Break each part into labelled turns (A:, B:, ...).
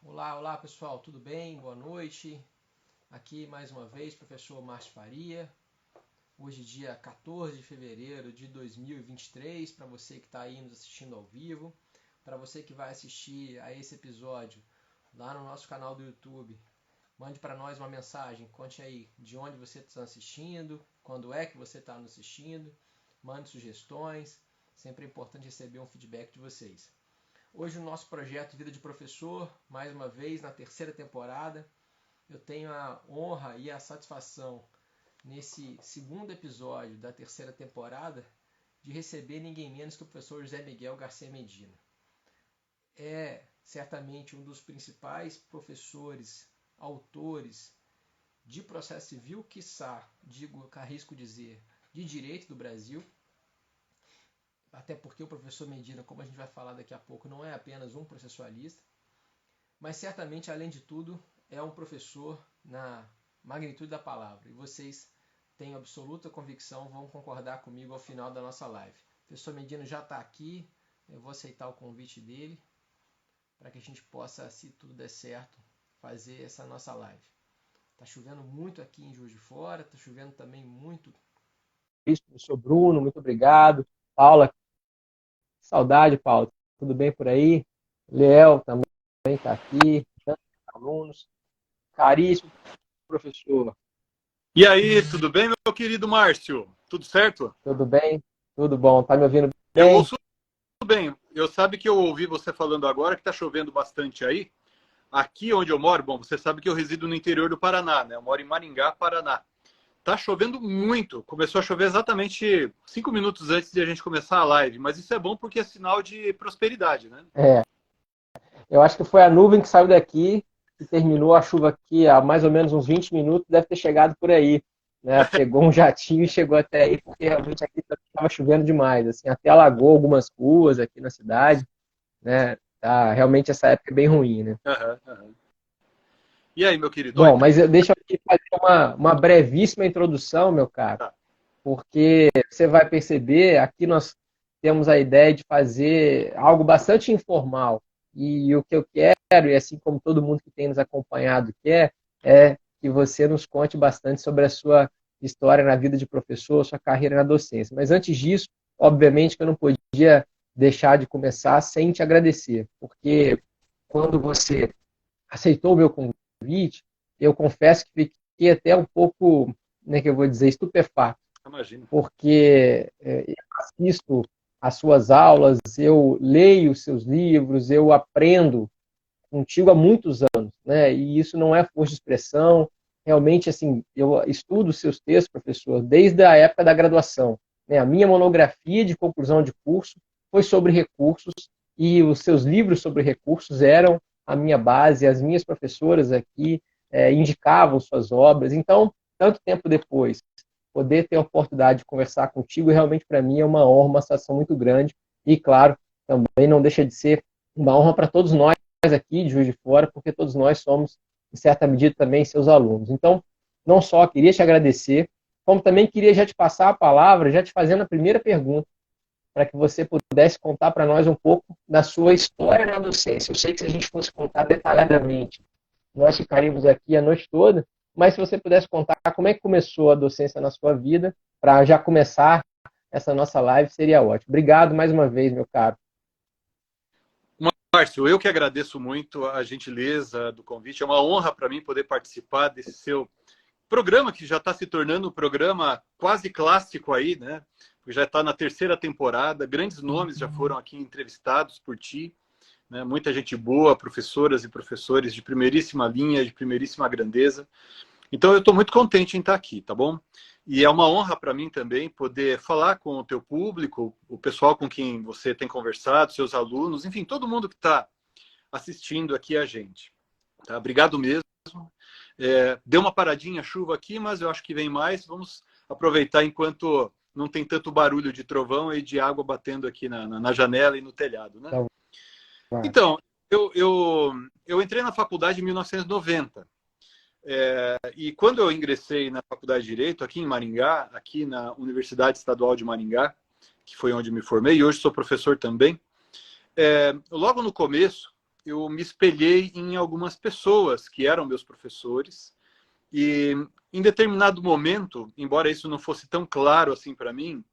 A: Olá pessoal, tudo bem? Boa noite. Aqui mais uma vez, professor Márcio Faria. Hoje, dia 14 de fevereiro de 2023, para você que está aí nos assistindo ao vivo, para você que vai assistir a esse episódio lá no nosso canal do YouTube, mande para nós uma mensagem, conte aí de onde você está assistindo, quando é que você está nos assistindo, mande sugestões, sempre é importante receber um feedback de vocês. Hoje o nosso projeto Vida de Professor, mais uma vez na terceira temporada, eu tenho a honra e a satisfação nesse segundo episódio da terceira temporada de receber ninguém menos que o professor José Miguel Garcia Medina. É certamente um dos principais professores, autores de processo civil, quiçá, arrisco dizer, de direito do Brasil. Até porque o professor Medina, como a gente vai falar daqui a pouco, não é apenas um processualista, mas certamente, além de tudo, é um professor na magnitude da palavra. E vocês, tenho absoluta convicção, vão concordar comigo ao final da nossa live. O professor Medina já está aqui, eu vou aceitar o convite dele, para que a gente possa, se tudo der certo, fazer essa nossa live. Está chovendo muito aqui em Juiz de Fora, está chovendo também muito. Professor Bruno, muito obrigado. Paula, saudade, Paulo. Tudo bem por aí? Léo também está aqui. Alunos. Caríssimo professor.
B: E aí, tudo bem, meu querido Márcio? Tudo certo?
A: Tudo bem? Tudo bom. Tá me ouvindo bem?
B: Eu ouço bem. Eu sabe que eu ouvi você falando agora que está chovendo bastante aí. Aqui onde eu moro, bom, você sabe que eu resido no interior do Paraná, né? Eu moro em Maringá, Paraná. Tá chovendo muito. Começou a chover exatamente 5 minutos antes de a gente começar a live. Mas isso é bom porque é sinal de prosperidade, né?
A: Eu acho que foi a nuvem que saiu daqui e terminou a chuva aqui há mais ou menos uns 20 minutos. Deve ter chegado por aí, né? Pegou um jatinho e chegou até aí, porque realmente aqui estava chovendo demais. Assim, até alagou algumas ruas aqui na cidade, né? Tá, realmente essa época é bem ruim, né?
B: Uhum. E aí, meu querido?
A: Bom, mas deixa eu aqui fazer uma brevíssima introdução, meu caro,
B: Tá.
A: porque você vai perceber, aqui nós temos a ideia de fazer algo bastante informal. E o que eu quero, e assim como todo mundo que tem nos acompanhado quer, é que você nos conte bastante sobre a sua história na vida de professor, sua carreira na docência. Mas antes disso, obviamente que eu não podia deixar de começar sem te agradecer, porque quando você aceitou o meu convite, eu confesso que fiquei até um pouco, né, que eu vou dizer, estupefato,
B: Imagina.
A: porque eu assisto às suas aulas, eu leio os seus livros, eu aprendo contigo há muitos anos, né? E isso não é força de expressão. Realmente, assim, eu estudo os seus textos, professor, desde a época da graduação, né? A minha monografia de conclusão de curso foi sobre recursos e os seus livros sobre recursos eram a minha base. As minhas professoras aqui indicavam suas obras. Então, tanto tempo depois, poder ter a oportunidade de conversar contigo, realmente para mim é uma honra, uma satisfação muito grande. E, claro, também não deixa de ser uma honra para todos nós aqui de Juiz de Fora, porque todos nós somos, em certa medida, também seus alunos. Então, não só queria te agradecer, como também queria já te passar a palavra, já te fazendo a primeira pergunta, para que você pudesse contar para nós um pouco da sua história na docência. Eu sei que se a gente fosse contar detalhadamente, nós ficaríamos aqui a noite toda, mas se você pudesse contar como é que começou a docência na sua vida, para já começar essa nossa live, seria ótimo. Obrigado mais uma vez, meu caro.
B: Márcio, eu que agradeço muito a gentileza do convite. É uma honra para mim poder participar desse seu programa, que já está se tornando um programa quase clássico aí, né? Já está na terceira temporada. Grandes nomes já foram aqui entrevistados por ti, né? Muita gente boa, professoras e professores de primeiríssima linha, de primeiríssima grandeza. Então, eu estou muito contente em estar aqui, tá bom? E é uma honra para mim também poder falar com o teu público, o pessoal com quem você tem conversado, seus alunos, enfim, todo mundo que está assistindo aqui a gente. Tá? Obrigado mesmo. Deu uma paradinha a chuva aqui, mas eu acho que vem mais. Vamos aproveitar enquanto não tem tanto barulho de trovão e de água batendo aqui na janela e no telhado, né? Então, eu entrei na faculdade em 1990. E quando eu ingressei na Faculdade de Direito, aqui em Maringá, aqui na Universidade Estadual de Maringá, que foi onde me formei, e hoje sou professor também, logo no começo, eu me espelhei em algumas pessoas que eram meus professores e em determinado momento, embora isso não fosse tão claro assim para mim,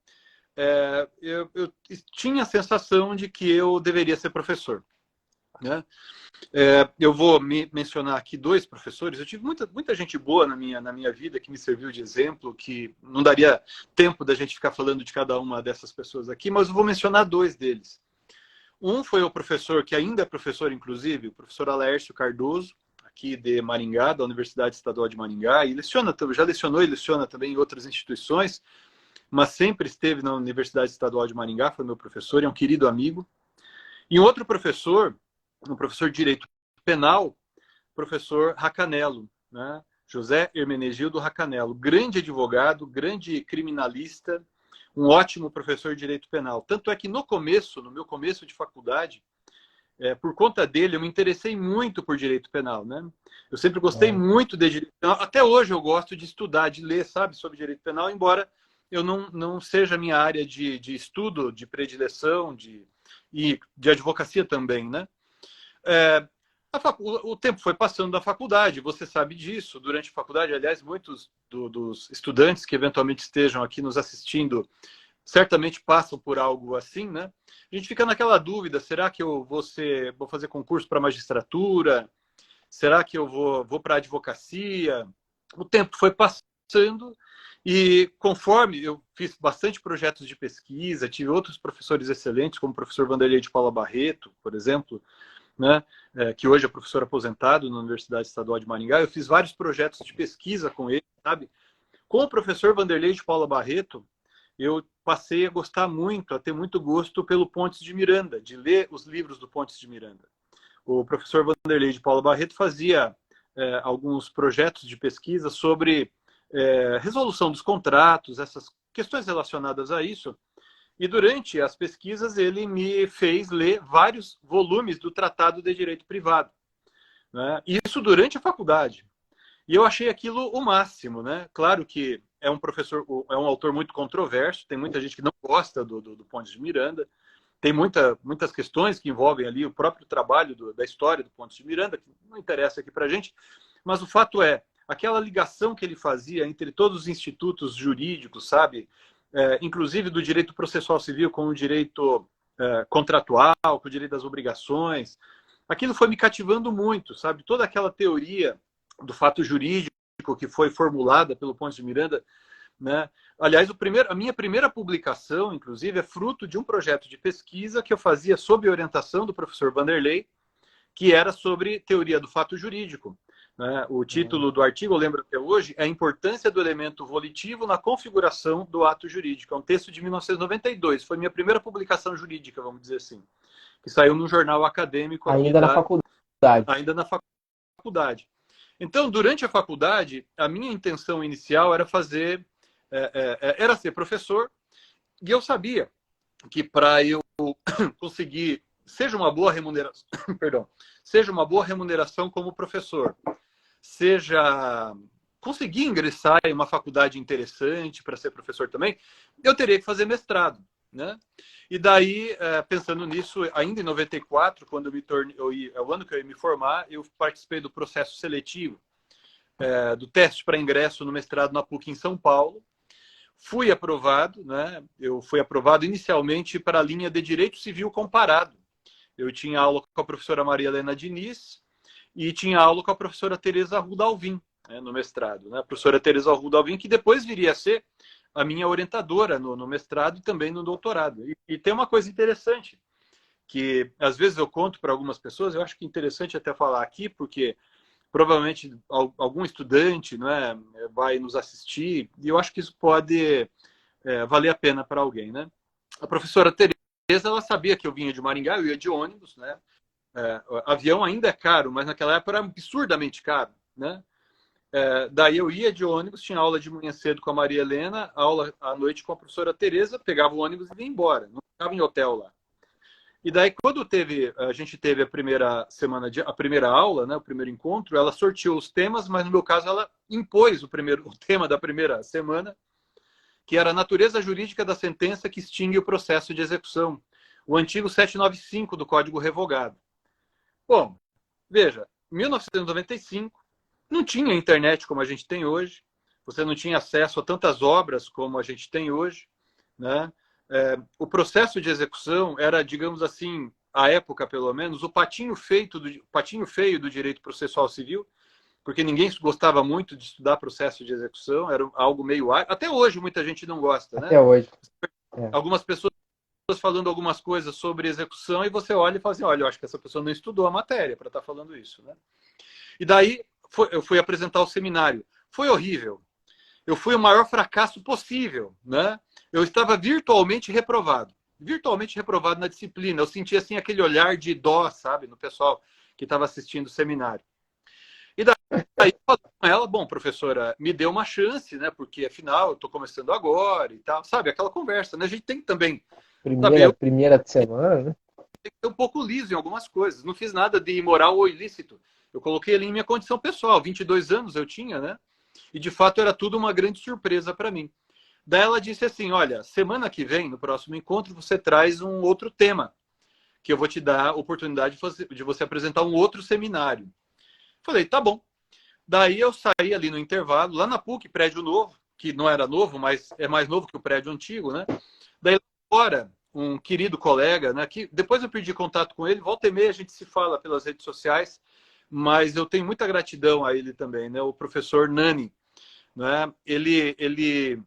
B: eu tinha a sensação de que eu deveria ser professor, né? Eu vou mencionar aqui dois professores. Eu tive muita gente boa na minha vida que me serviu de exemplo, que não daria tempo da gente ficar falando de cada uma dessas pessoas aqui, mas eu vou mencionar dois deles. Um foi o professor, que ainda é professor, inclusive, o professor Alaércio Cardoso, aqui de Maringá, da Universidade Estadual de Maringá, e já lecionou e leciona também em outras instituições, mas sempre esteve na Universidade Estadual de Maringá, foi meu professor, é um querido amigo. E um outro professor, um professor de Direito Penal, professor Racanello, né? José Hermenegildo Racanello, grande advogado, grande criminalista, um ótimo professor de Direito Penal. Tanto é que no meu começo de faculdade, por conta dele, eu me interessei muito por Direito Penal, né? Eu sempre gostei muito de Direito Penal. Até hoje eu gosto de estudar, de ler, sabe, sobre Direito Penal, embora eu não seja a minha área de estudo, de predileção, e de advocacia também, né? O tempo foi passando da faculdade, você sabe disso. Durante a faculdade, aliás, muitos dos estudantes que eventualmente estejam aqui nos assistindo certamente passam por algo assim, né? A gente fica naquela dúvida, será que eu vou fazer concurso para magistratura? Será que eu vou para a advocacia? O tempo foi passando e conforme eu fiz bastante projetos de pesquisa, tive outros professores excelentes, como o professor Vanderlei de Paula Barreto, por exemplo, né, que hoje é professor aposentado na Universidade Estadual de Maringá. Eu fiz vários projetos de pesquisa com ele, sabe? Com o professor Vanderlei de Paula Barreto, eu passei a gostar muito, a ter muito gosto pelo Pontes de Miranda, de ler os livros do Pontes de Miranda. O professor Vanderlei de Paula Barreto fazia alguns projetos de pesquisa sobre resolução dos contratos, essas questões relacionadas a isso. E durante as pesquisas ele me fez ler vários volumes do Tratado de Direito Privado, né? Isso durante a faculdade. E eu achei aquilo o máximo, né? Claro que é um autor muito controverso, tem muita gente que não gosta do Pontes de Miranda, tem muitas questões que envolvem ali o próprio trabalho da história do Pontes de Miranda, que não interessa aqui para a gente, mas o fato é, aquela ligação que ele fazia entre todos os institutos jurídicos, sabe? Inclusive do direito processual civil com o direito contratual, com o direito das obrigações, aquilo foi me cativando muito, sabe? Toda aquela teoria do fato jurídico que foi formulada pelo Pontes de Miranda, né? Aliás, a minha primeira publicação, inclusive, é fruto de um projeto de pesquisa que eu fazia sob orientação do professor Vanderlei, que era sobre teoria do fato jurídico, né? O título do artigo, eu lembro até hoje, é A Importância do Elemento Volitivo na Configuração do Ato Jurídico. É um texto de 1992, foi minha primeira publicação jurídica, vamos dizer assim, que saiu num jornal acadêmico.
A: Ainda na faculdade.
B: Ainda na faculdade. Então, durante a faculdade, a minha intenção inicial era era ser professor, e eu sabia que para eu conseguir, seja uma boa remuneração, perdão, seja uma boa remuneração como professor, seja conseguir ingressar em uma faculdade interessante para ser professor também, eu teria que fazer mestrado, né? E daí, pensando nisso, ainda em 94, quando é o ano que eu ia me formar, eu participei do processo seletivo, do teste para ingresso no mestrado na PUC em São Paulo. Fui aprovado, né? Eu fui aprovado inicialmente para a linha de Direito Civil Comparado. Eu tinha aula com a professora Maria Helena Diniz e tinha aula com a professora Tereza Rudalvin, né, no mestrado. Né? A professora Tereza Rudalvin, que depois viria a ser a minha orientadora no mestrado e também no doutorado. E tem uma coisa interessante, que às vezes eu conto para algumas pessoas, eu acho que é interessante até falar aqui, porque provavelmente algum estudante, né, vai nos assistir, e eu acho que isso pode valer a pena para alguém. Né? A professora Tereza, ela sabia que eu vinha de Maringá, eu ia de ônibus, né? Avião ainda é caro, mas naquela época era absurdamente caro, né? Daí eu ia de ônibus, tinha aula de manhã cedo com a Maria Helena, aula à noite com a professora Tereza, pegava o ônibus e ia embora, não ficava em hotel lá. E daí, quando a gente teve a primeira aula, né, o primeiro encontro, ela sorteou os temas, mas no meu caso ela impôs o tema da primeira semana, que era a natureza jurídica da sentença que extingue o processo de execução, o antigo 795 do Código Revogado. Bom, veja, 1995 não tinha internet como a gente tem hoje, você não tinha acesso a tantas obras como a gente tem hoje, né? O processo de execução era, digamos assim, à época pelo menos, o patinho feio do direito processual civil, porque ninguém gostava muito de estudar processo de execução, era algo meio... Até hoje muita gente não gosta, né?
A: Até hoje. É.
B: Algumas pessoas falando algumas coisas sobre execução e você olha e fala assim, olha, eu acho que essa pessoa não estudou a matéria para estar falando isso, né? E daí eu fui apresentar o seminário. Foi horrível. Eu fui o maior fracasso possível, né? Eu estava virtualmente reprovado na disciplina. Eu sentia assim aquele olhar de dó, sabe, no pessoal que estava assistindo o seminário. E daí eu falei com ela, bom, professora, me dê uma chance, né? Porque afinal eu estou começando agora e tal, sabe? Aquela conversa, né? A gente tem que também
A: Primeira de semana, né?
B: Tem que ser um pouco liso em algumas coisas. Não fiz nada de imoral ou ilícito. Eu coloquei ali em minha condição pessoal. 22 anos eu tinha, né? E de fato era tudo uma grande surpresa para mim. Daí ela disse assim, olha, semana que vem, no próximo encontro, você traz um outro tema, que eu vou te dar a oportunidade de você apresentar um outro seminário. Falei, tá bom. Daí eu saí ali no intervalo, lá na PUC, prédio novo, que não era novo, mas é mais novo que o prédio antigo, né? Daí fora, um querido colega, né, que depois eu perdi contato com ele, volta e meia a gente se fala pelas redes sociais, mas eu tenho muita gratidão a ele também, né, o professor Nani, né, ele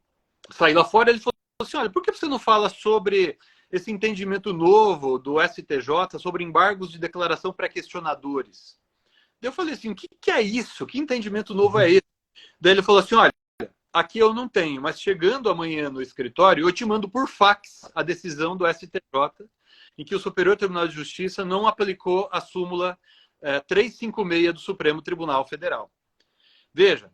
B: saiu lá fora, ele falou assim, olha, por que você não fala sobre esse entendimento novo do STJ sobre embargos de declaração pré-questionadores? Eu falei assim, o que é isso? Que entendimento novo é esse? Daí ele falou assim, olha, aqui eu não tenho, mas chegando amanhã no escritório, eu te mando por fax a decisão do STJ, em que o Superior Tribunal de Justiça não aplicou a súmula 356 do Supremo Tribunal Federal. Veja,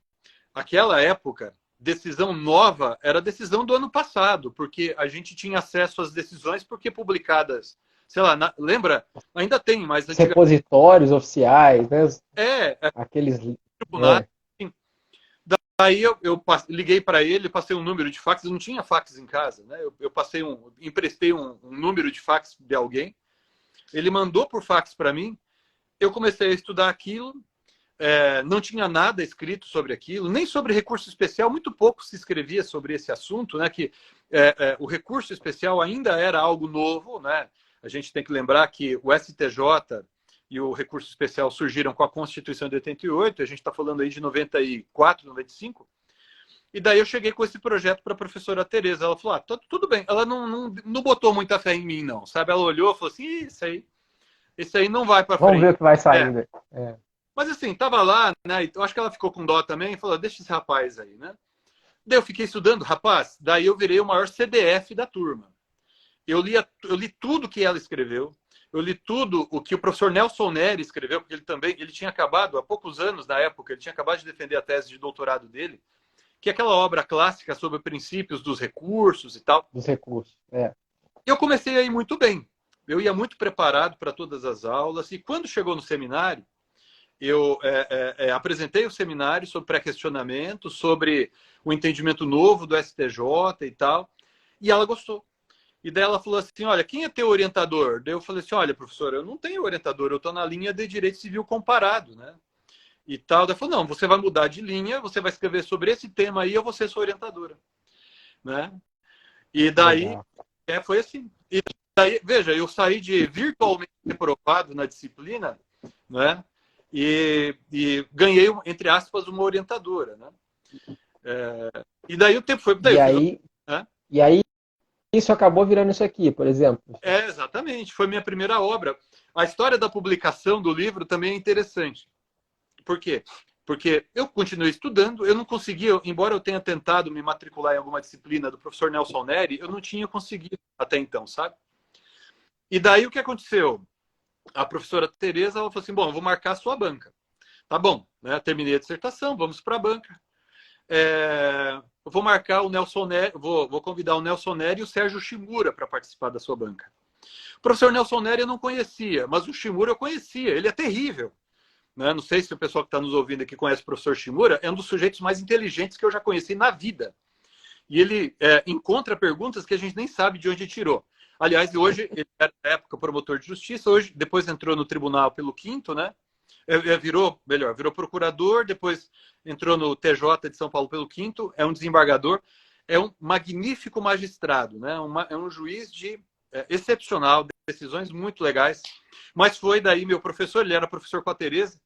B: aquela época, decisão nova era decisão do ano passado, porque a gente tinha acesso às decisões porque publicadas, sei lá, lembra? Ainda tem, mas...
A: Repositórios oficiais, né? Aqueles...
B: tribunais. Aí eu liguei para ele, passei um número de fax, eu não tinha fax em casa, né? Eu emprestei um número de fax de alguém, ele mandou por fax para mim, eu comecei a estudar aquilo, não tinha nada escrito sobre aquilo, nem sobre recurso especial, muito pouco se escrevia sobre esse assunto, né? Que o recurso especial ainda era algo novo, né? A gente tem que lembrar que o STJ e o recurso especial surgiram com a Constituição de 88, a gente está falando aí de 94, 95. E daí eu cheguei com esse projeto para a professora Tereza. Ela falou, tudo bem. Ela não botou muita fé em mim, não. Sabe? Ela olhou e falou assim, isso aí não vai para frente.
A: Vamos ver o que vai sair.
B: Mas assim, tava lá, né? Eu acho que ela ficou com dó também e falou, deixa esse rapaz aí, né? Daí eu fiquei estudando, rapaz, daí eu virei o maior CDF da turma. Eu li tudo que ela escreveu, eu li tudo o que o professor Nelson Neri escreveu, porque ele tinha acabado, há poucos anos na época, ele tinha acabado de defender a tese de doutorado dele, que é aquela obra clássica sobre princípios dos recursos e tal.
A: Dos recursos,
B: Eu comecei a ir muito bem. Eu ia muito preparado para todas as aulas, e quando chegou no seminário, eu apresentei o seminário sobre pré-questionamento, sobre o entendimento novo do STJ e tal, e ela gostou. E daí ela falou assim, olha, quem é teu orientador? Daí eu falei assim, olha, professora, eu não tenho orientador, eu estou na linha de direito civil comparado, né? E tal. Daí ela falou, não, você vai mudar de linha, você vai escrever sobre esse tema aí, eu vou ser sua orientadora. Né? E daí, foi assim. E daí, veja, eu saí de virtualmente reprovado na disciplina, né? E ganhei, entre aspas, uma orientadora, né? E daí o tempo foi...
A: E aí, isso acabou virando isso aqui, por exemplo.
B: Exatamente. Foi minha primeira obra. A história da publicação do livro também é interessante. Por quê? Porque eu continuei estudando, eu não conseguia, embora eu tenha tentado me matricular em alguma disciplina do professor Nelson Neri, eu não tinha conseguido até então, sabe? E daí o que aconteceu? A professora Tereza, ela falou assim, bom, eu vou marcar a sua banca. Tá bom, né? Terminei a dissertação, vamos para a banca. Eu vou marcar o Nelson Neri, vou convidar o Nelson Neri e o Sérgio Shimura para participar da sua banca. O professor Nelson Neri eu não conhecia, mas o Shimura eu conhecia, ele é terrível. Né? Não sei se o pessoal que está nos ouvindo aqui conhece o professor Shimura, é um dos sujeitos mais inteligentes que eu já conheci na vida. E ele encontra perguntas que a gente nem sabe de onde tirou. Aliás, hoje, ele era na época promotor de justiça, hoje, depois entrou no tribunal pelo quinto, né? Virou procurador, depois entrou no TJ de São Paulo pelo quinto, é um desembargador, é um magnífico magistrado, né? É um juiz excepcional, decisões muito legais. Mas foi daí meu professor, ele era professor com a Tereza.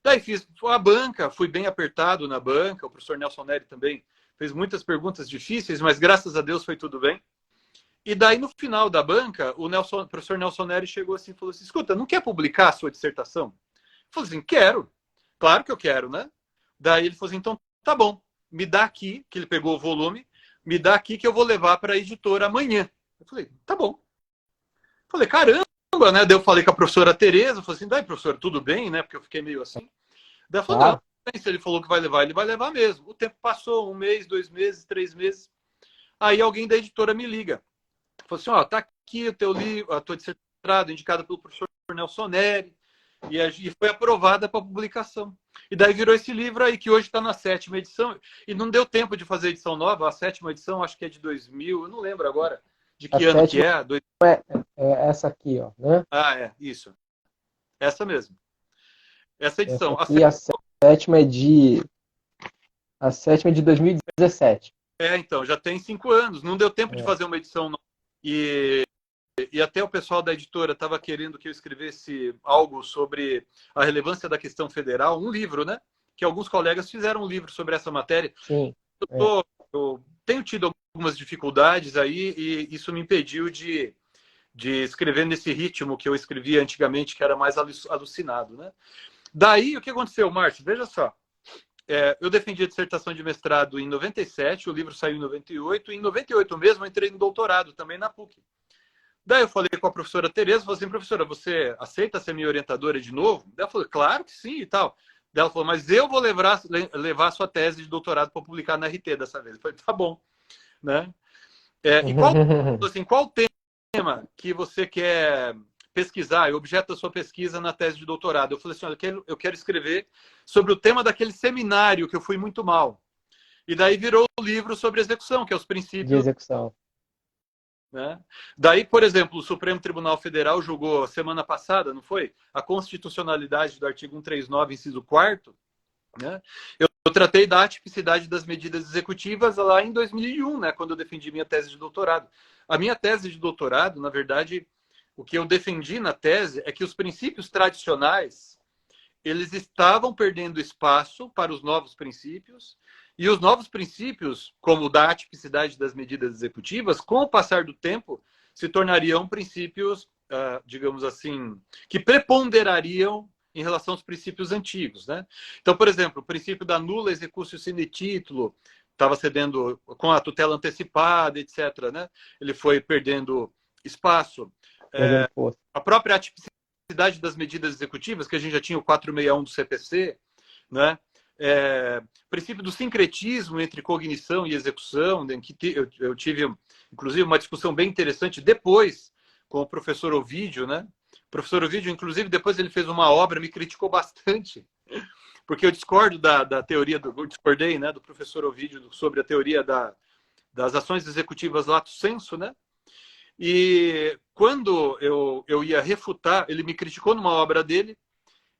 B: Daí fiz a banca, fui bem apertado na banca, o professor Nelson Neri também fez muitas perguntas difíceis, mas graças a Deus foi tudo bem. E daí, no final da banca, o professor Nelson Neri chegou assim e falou assim, escuta, não quer publicar a sua dissertação? Eu falei assim, quero. Claro que eu quero, né? Daí ele falou assim, então tá bom, me dá aqui, que ele pegou o volume, me dá aqui que eu vou levar para a editora amanhã. Eu falei, tá bom. Eu falei, caramba, né? Daí eu falei com a professora Tereza, falei assim, daí, professora, tudo bem, né? Porque eu fiquei meio assim. Daí ela falou,
A: Claro.
B: não, se ele falou que vai levar, ele vai levar mesmo. O tempo passou, 1 mês, 2 meses, 3 meses. Aí alguém da editora me liga. Falou assim, ó, tá aqui o teu livro, a tua dissertação indicada pelo professor Nelson Neri, e foi aprovada para publicação. E daí virou esse livro aí, que hoje está na 7ª edição, e não deu tempo de fazer edição nova, a 7ª edição acho que é de 2000, eu não lembro agora de que ano que é.
A: É essa aqui, ó, né?
B: Ah, é, isso. Essa mesmo. Essa edição.
A: Essa aqui, a 7ª é de 2017.
B: Então, já tem 5 anos, não deu tempo de fazer uma edição nova. E até o pessoal da editora estava querendo que eu escrevesse algo sobre a relevância da questão federal, um livro, né? Que alguns colegas fizeram um livro sobre essa matéria.
A: Sim.
B: Eu tenho tido algumas dificuldades aí e isso me impediu de escrever nesse ritmo que eu escrevia antigamente, que era mais alucinado, né? Daí, o que aconteceu, Márcio? Veja só. Eu defendi a dissertação de mestrado em 97, o livro saiu em 98, e em 98 mesmo eu entrei no doutorado, também na PUC. Daí eu falei com a professora Tereza, falei assim, professora, você aceita ser minha orientadora de novo? Daí ela falou, claro que sim e tal. Daí ela falou, mas eu vou levar a sua tese de doutorado para publicar na RT dessa vez. Eu falei, tá bom. Né? E qual tema que você quer pesquisar, o objeto da sua pesquisa na tese de doutorado? Eu falei assim, eu quero escrever sobre o tema daquele seminário que eu fui muito mal. E daí virou o livro sobre execução, que é os princípios
A: de execução.
B: Né? Daí, por exemplo, o Supremo Tribunal Federal julgou semana passada, não foi? A constitucionalidade do artigo 139, inciso 4º. Né? Eu tratei da atipicidade das medidas executivas lá em 2001, né, quando eu defendi minha tese de doutorado. A minha tese de doutorado, na verdade, o que eu defendi na tese é que os princípios tradicionais eles estavam perdendo espaço para os novos princípios, e os novos princípios, como o da atipicidade das medidas executivas, com o passar do tempo, se tornariam princípios, digamos assim, que preponderariam em relação aos princípios antigos. Né? Então, por exemplo, o princípio da nula executio sine titulo estava cedendo com a tutela antecipada, etc. Né? Ele foi perdendo espaço. A própria atipicidade das medidas executivas, que a gente já tinha o 461 do CPC, né? Princípio do sincretismo entre cognição e execução, em que eu tive, inclusive, uma discussão bem interessante depois com o professor Ovídio, né? O professor Ovídio, inclusive, depois ele fez uma obra, me criticou bastante, porque eu discordo da teoria, eu discordei, né, do professor Ovídio sobre a teoria das ações executivas lato sensu, né? E quando eu ia refutar, ele me criticou numa obra dele,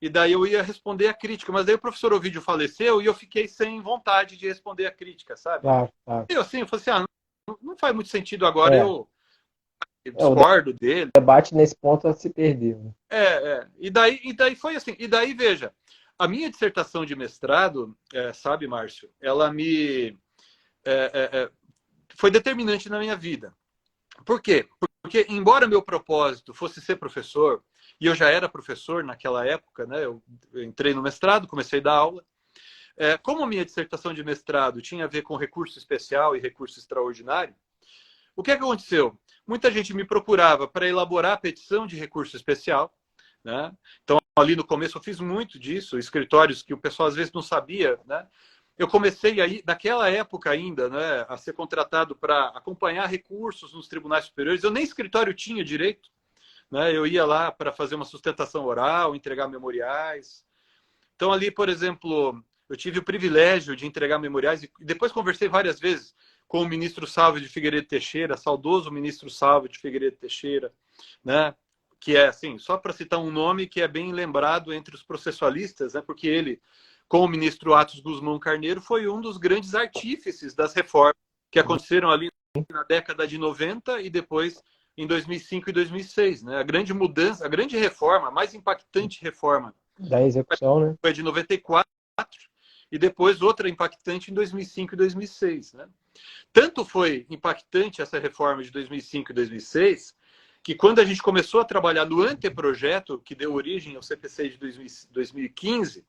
B: e daí eu ia responder a crítica, mas daí o professor Ovídio faleceu e eu fiquei sem vontade de responder a crítica, sabe?
A: Claro.
B: E eu assim, falei assim, não faz muito sentido agora eu discordo dele.
A: O debate nesse ponto se perdeu.
B: E daí foi assim, e daí veja, a minha dissertação de mestrado, sabe, Márcio, ela foi determinante na minha vida. Por quê? Porque, embora meu propósito fosse ser professor, e eu já era professor naquela época, né? Eu entrei no mestrado, comecei a dar aula. Como a minha dissertação de mestrado tinha a ver com recurso especial e recurso extraordinário, o que aconteceu? Muita gente me procurava para elaborar a petição de recurso especial. Né? Então, ali no começo, eu fiz muito disso, escritórios que o pessoal às vezes não sabia. Né? Eu comecei aí, naquela época ainda, né, a ser contratado para acompanhar recursos nos tribunais superiores. Eu nem escritório tinha direito. Né? Eu ia lá para fazer uma sustentação oral, entregar memoriais. Então, ali, por exemplo, eu tive o privilégio de entregar memoriais e depois conversei várias vezes com o ministro Salvo de Figueiredo Teixeira, saudoso ministro Salvo de Figueiredo Teixeira, né? Que é, assim, só para citar um nome que é bem lembrado entre os processualistas, né? Porque ele, com o ministro Atos Guzmão Carneiro, foi um dos grandes artífices das reformas que aconteceram ali na década de 90 e depois em 2005 e 2006, né? A grande mudança, a grande reforma, a mais impactante reforma
A: da execução, né?
B: Foi de 94 e depois outra impactante em 2005 e 2006, né? Tanto foi impactante essa reforma de 2005 e 2006 que quando a gente começou a trabalhar no anteprojeto que deu origem ao CPC de 2015,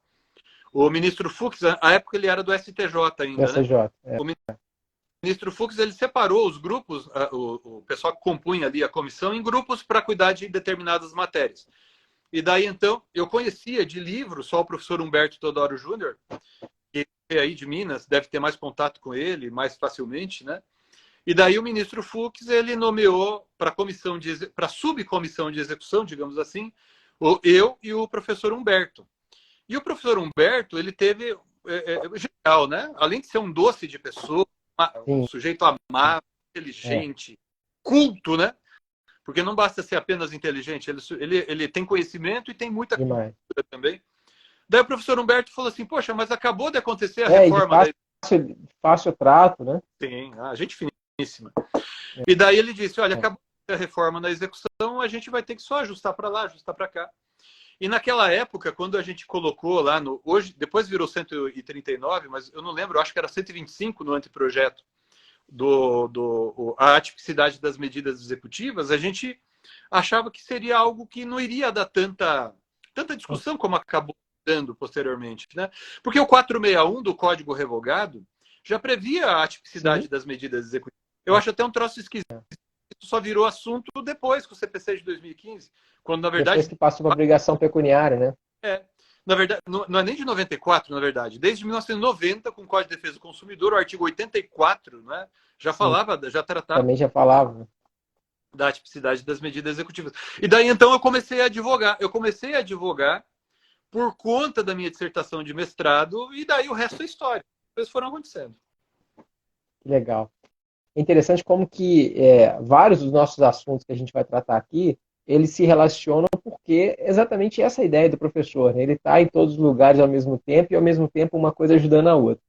B: o ministro Fux, à época ele era do STJ ainda,
A: STJ,
B: né? O ministro Fux, ele separou os grupos, o pessoal que compunha ali a comissão, em grupos para cuidar de determinadas matérias. E daí, então, eu conhecia de livro só o professor Humberto Teodoro Júnior, que é aí de Minas, deve ter mais contato com ele, mais facilmente, né? E daí o ministro Fux, ele nomeou para a subcomissão de execução, digamos assim, eu e o professor Humberto. E o professor Humberto, ele teve, geral, né? Além de ser um doce de pessoa, um sujeito amável, inteligente, culto, né? Porque não basta ser apenas inteligente, ele tem conhecimento e tem muita cultura também. Daí o professor Humberto falou assim, poxa, mas acabou de acontecer a reforma.
A: De fácil trato, né?
B: Sim, a gente finíssima. E daí ele disse, olha, acabou a reforma na execução, a gente vai ter que só ajustar para lá, ajustar para cá. E naquela época, quando a gente colocou lá no... Hoje, depois virou 139, mas eu não lembro, eu acho que era 125 no anteprojeto a atipicidade das medidas executivas, a gente achava que seria algo que não iria dar tanta discussão como acabou dando posteriormente, né? Porque o 461 do Código Revogado já previa a atipicidade das medidas executivas. Eu acho até um troço esquisito. Isso só virou assunto depois, com o CPC de 2015, quando, na verdade...
A: Depois que passou uma obrigação pecuniária, né?
B: Na verdade, não é nem de 94, na verdade. Desde 1990, com o Código de Defesa do Consumidor, o artigo 84, né, já falava, já tratava...
A: Também já falava.
B: Da atipicidade das medidas executivas. E daí, então, eu comecei a advogar. Eu comecei a advogar por conta da minha dissertação de mestrado, e daí o resto é história. As coisas foram acontecendo.
A: Legal. É interessante como que vários dos nossos assuntos que a gente vai tratar aqui, eles se relacionam porque é exatamente essa a ideia do professor, né? Ele está em todos os lugares ao mesmo tempo e, ao mesmo tempo, uma coisa ajudando a outra.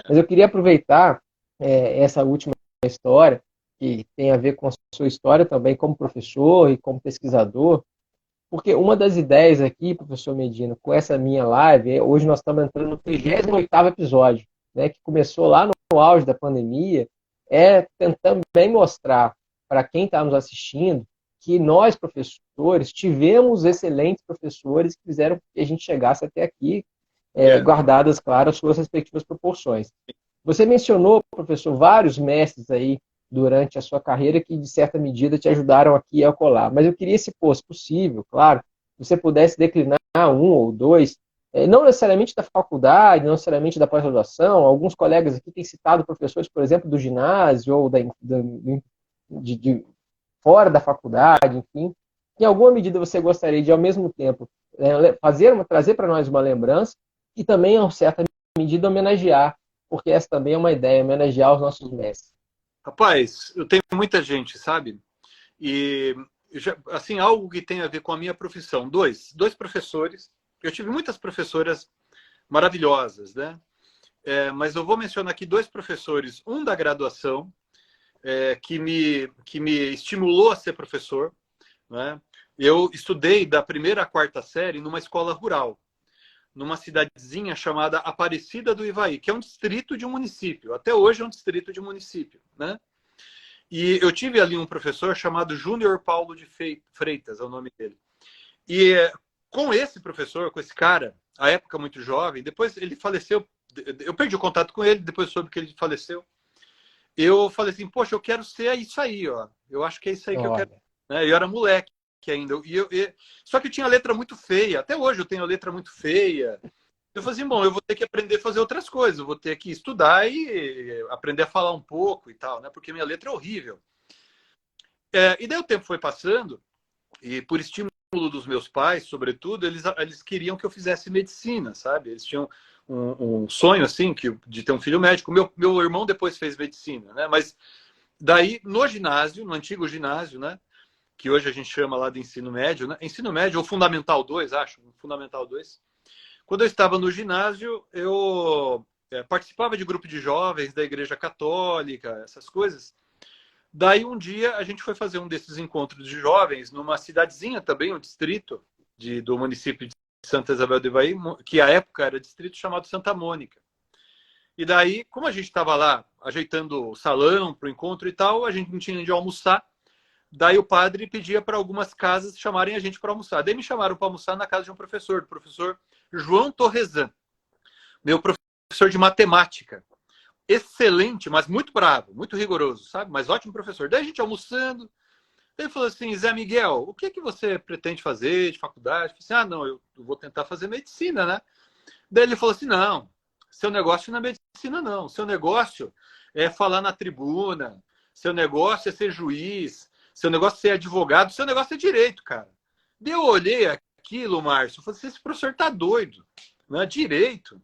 A: Mas eu queria aproveitar essa última história, que tem a ver com a sua história também como professor e como pesquisador, porque uma das ideias aqui, professor Medina, com essa minha live, hoje nós estamos entrando no 38º episódio, né, que começou lá no auge da pandemia, tentando também mostrar para quem está nos assistindo que nós, professores, tivemos excelentes professores que fizeram que a gente chegasse até aqui, guardadas, claro, as suas respectivas proporções. Você mencionou, professor, vários mestres aí durante a sua carreira que, de certa medida, te ajudaram aqui a colar. Mas eu queria, se fosse possível, claro, que você pudesse declinar um ou dois, não necessariamente da faculdade, não necessariamente da pós-graduação. Alguns colegas aqui têm citado professores, por exemplo, do ginásio ou de fora da faculdade, enfim. Em alguma medida você gostaria de, ao mesmo tempo, trazer para nós uma lembrança e também, em certa medida, homenagear, porque essa também é uma ideia, homenagear os nossos mestres.
B: Rapaz, eu tenho muita gente, sabe? E, assim, algo que tem a ver com a minha profissão. Dois professores. Eu tive muitas professoras maravilhosas, né? Mas eu vou mencionar aqui dois professores. Um da graduação, que me estimulou a ser professor, né? Eu estudei da primeira à quarta série numa escola rural, numa cidadezinha chamada Aparecida do Ivaí, que é um distrito de um município. Até hoje é um distrito de um município, né? E eu tive ali um professor chamado Júnior Paulo de Freitas, é o nome dele. E com esse professor, com esse cara, à época muito jovem, depois ele faleceu, eu perdi o contato com ele, depois soube que ele faleceu. Eu falei assim, poxa, eu quero ser isso aí, ó. Eu acho que é isso aí que eu quero. Eu era moleque ainda. Só que eu tinha letra muito feia. Até hoje eu tenho a letra muito feia. Eu falei assim, bom, eu vou ter que aprender a fazer outras coisas. Eu vou ter que estudar e aprender a falar um pouco e tal, né? Porque minha letra é horrível. E daí o tempo foi passando e por estímulo dos meus pais, sobretudo, eles queriam que eu fizesse medicina, sabe? Eles tinham um sonho, assim, de ter um filho médico. Meu irmão depois fez medicina, né? Mas daí, no ginásio, no antigo ginásio, né? Que hoje a gente chama lá de ensino médio, né? Ensino médio, ou Fundamental 2, acho. Fundamental 2. Quando eu estava no ginásio, eu participava de grupo de jovens da Igreja Católica, essas coisas. Daí um dia a gente foi fazer um desses encontros de jovens numa cidadezinha também, um distrito do município de Santa Isabel do Ivaí, que à época era distrito chamado Santa Mônica. E daí, como a gente estava lá ajeitando o salão para o encontro e tal, a gente não tinha onde almoçar. Daí o padre pedia para algumas casas chamarem a gente para almoçar. Daí me chamaram para almoçar na casa de um professor, do professor João Torresan, meu professor de matemática. Excelente, mas muito bravo, muito rigoroso, sabe? Mas ótimo professor. Daí a gente almoçando, ele falou assim, Zé Miguel, o que você pretende fazer de faculdade? Eu falei assim, não, eu vou tentar fazer medicina, né? Daí ele falou assim, não, seu negócio não é medicina, não. Seu negócio é falar na tribuna, seu negócio é ser juiz, seu negócio é ser advogado, seu negócio é direito, cara. Daí eu olhei aquilo, Márcio, eu falei assim, esse professor tá doido, né? Direito.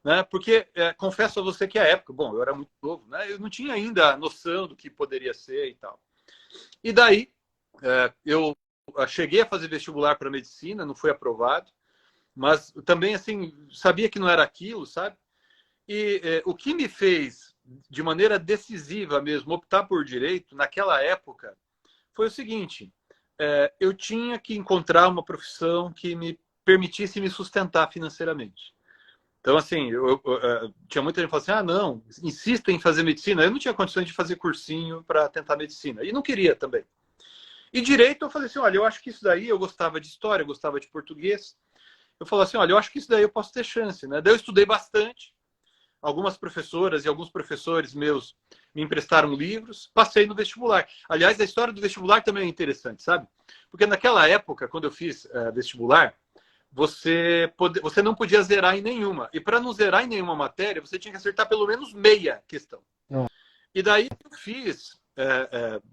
B: Né? Porque, confesso a você que a época, bom, eu era muito novo, né? Eu não tinha ainda noção do que poderia ser e tal. E daí, eu cheguei a fazer vestibular para medicina, não fui aprovado, mas também, assim, sabia que não era aquilo, sabe? E o que me fez, de maneira decisiva mesmo, optar por direito, naquela época, foi o seguinte, eu tinha que encontrar uma profissão que me permitisse me sustentar financeiramente. Então, assim, tinha muita gente que falava assim, não, insista em fazer medicina. Eu não tinha condições de fazer cursinho para tentar medicina. E não queria também. E direito, eu falei assim, olha, eu acho que isso daí, eu gostava de história, eu gostava de português. Eu falei assim, olha, eu acho que isso daí eu posso ter chance, né? Daí eu estudei bastante. Algumas professoras e alguns professores meus me emprestaram livros. Passei no vestibular. Aliás, a história do vestibular também é interessante, sabe? Porque naquela época, quando eu fiz vestibular, você não podia zerar em nenhuma. E para não zerar em nenhuma matéria, você tinha que acertar pelo menos meia questão. E daí eu fiz,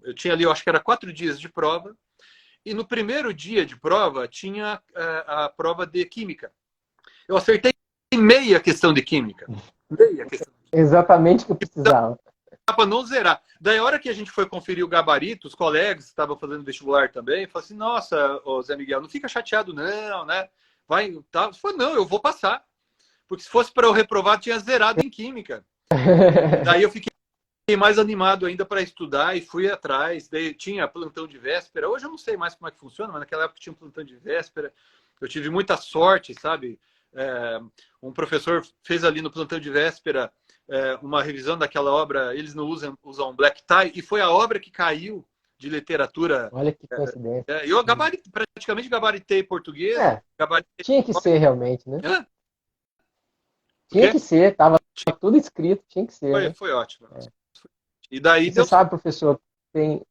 B: eu tinha ali, eu acho que era 4 dias de prova, e no primeiro dia de prova tinha a prova de química. Eu acertei meia questão de química. Meia questão.
C: Exatamente o que eu precisava.
B: Para não zerar. Daí a hora que a gente foi conferir o gabarito, os colegas que estavam fazendo vestibular também, falaram assim, nossa, Zé Miguel, não fica chateado não, né? Vai, tá. Falei, não, eu vou passar. Porque se fosse para eu reprovar, tinha zerado em química. Daí eu fiquei mais animado ainda para estudar e fui atrás. Daí tinha plantão de véspera. Hoje eu não sei mais como é que funciona, mas naquela época tinha um plantão de véspera. Eu tive muita sorte, sabe? Um professor fez ali no plantão de véspera uma revisão daquela obra, eles não usam black tie, e foi a obra que caiu de literatura.
C: Olha que coincidência.
B: Eu praticamente gabaritei português.
C: Tinha que ser realmente, né?
B: Tinha
C: que ser, estava tudo escrito, tinha que ser.
B: Foi ótimo. E daí
C: você sabe, professor, você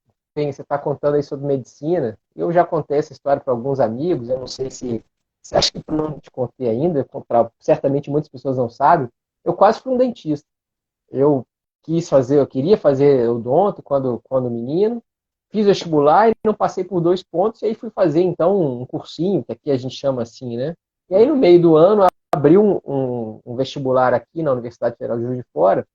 C: está contando aí sobre medicina, eu já contei essa história para alguns amigos, eu não sei se você acha que eu não te contei ainda, certamente muitas pessoas não sabem, eu quase fui um dentista. Eu queria fazer odonto quando menino, fiz vestibular e não passei por 2 pontos, e aí fui fazer, então, um cursinho, que aqui a gente chama assim, né? E aí, no meio do ano, abriu um vestibular aqui na Universidade Federal de Juiz de Fora.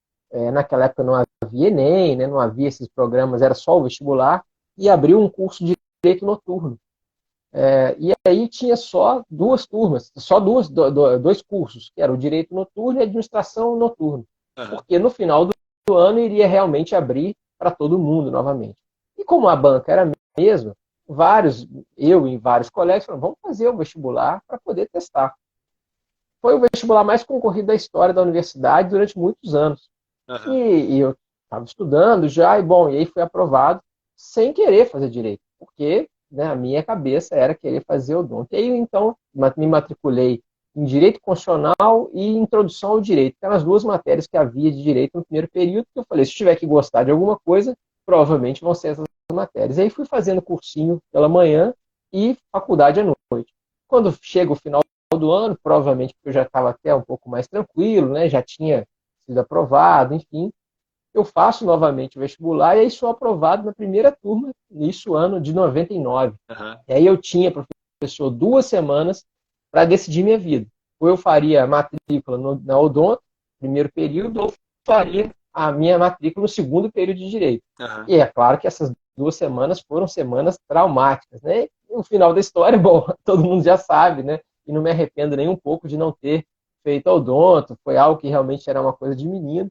C: Naquela época não havia Enem, né? Não havia esses programas, era só o vestibular, e abriu um curso de Direito Noturno. E aí tinha só 2 turmas, só 2 cursos, que era o Direito Noturno e a Administração Noturna. Porque no final do ano iria realmente abrir para todo mundo novamente. E como a banca era a mesma, eu e vários colegas falaram, vamos fazer o vestibular para poder testar. Foi o vestibular mais concorrido da história da universidade durante muitos anos. E eu estava estudando já, e aí fui aprovado sem querer fazer direito, porque a minha cabeça era querer fazer odonto. E aí, então, me matriculei em Direito Constitucional e Introdução ao Direito, que eram as 2 matérias que havia de direito no primeiro período, que eu falei, se tiver que gostar de alguma coisa, provavelmente vão ser essas matérias. E aí fui fazendo cursinho pela manhã e faculdade à noite. Quando chega o final do ano, provavelmente porque eu já estava até um pouco mais tranquilo, né? Já tinha sido aprovado, enfim, eu faço novamente o vestibular e aí sou aprovado na primeira turma, isso ano de 99. E aí eu tinha, professor, professor 2 semanas para decidir minha vida. Ou eu faria a matrícula na Odonto, primeiro período, ou faria a minha matrícula no segundo período de Direito.
B: Aham.
C: E é claro que essas 2 semanas foram semanas traumáticas, né? E o final da história, bom, todo mundo já sabe, né? E não me arrependo nem um pouco de não ter feito Odonto, foi algo que realmente era uma coisa de menino.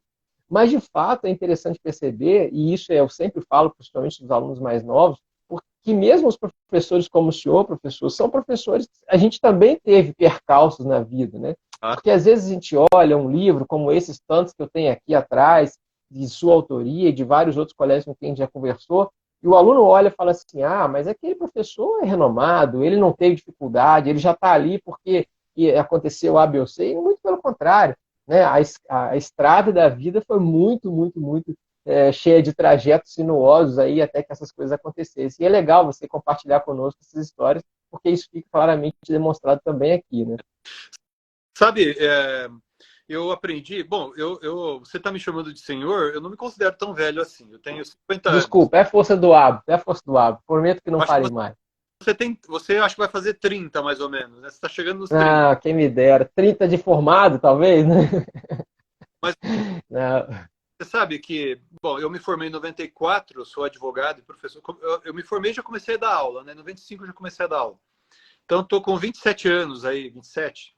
C: Mas, de fato, é interessante perceber, e isso eu sempre falo, principalmente dos alunos mais novos, porque mesmo os professores como o senhor, professor, são professores, a gente também teve percalços na vida, né? Porque às vezes a gente olha um livro, como esses tantos que eu tenho aqui atrás, de sua autoria e de vários outros colegas com quem a gente já conversou, e o aluno olha e fala assim, mas aquele professor é renomado, ele não teve dificuldade, ele já está ali porque aconteceu A, B ou C, e muito pelo contrário, né? A estrada da vida foi muito, muito, muito cheia de trajetos sinuosos aí até que essas coisas acontecessem. E é legal você compartilhar conosco essas histórias, porque isso fica claramente demonstrado também aqui, né?
B: Sabe, eu aprendi... Bom, você está me chamando de senhor, eu não me considero tão velho assim. Eu tenho 50 anos.
C: Desculpa, é força do hábito, é força do hábito. Prometo que não farei mais.
B: Você acha que vai fazer 30, mais ou menos, né? Você está chegando nos 30.
C: Quem me dera. 30 de formado, talvez, né?
B: Mas
C: não.
B: você sabe que, bom, eu me formei em 94, eu sou advogado e professor. Eu me formei e já comecei a dar aula, né? Em 95 eu já comecei a dar aula. Então, estou com 27 anos aí, 27.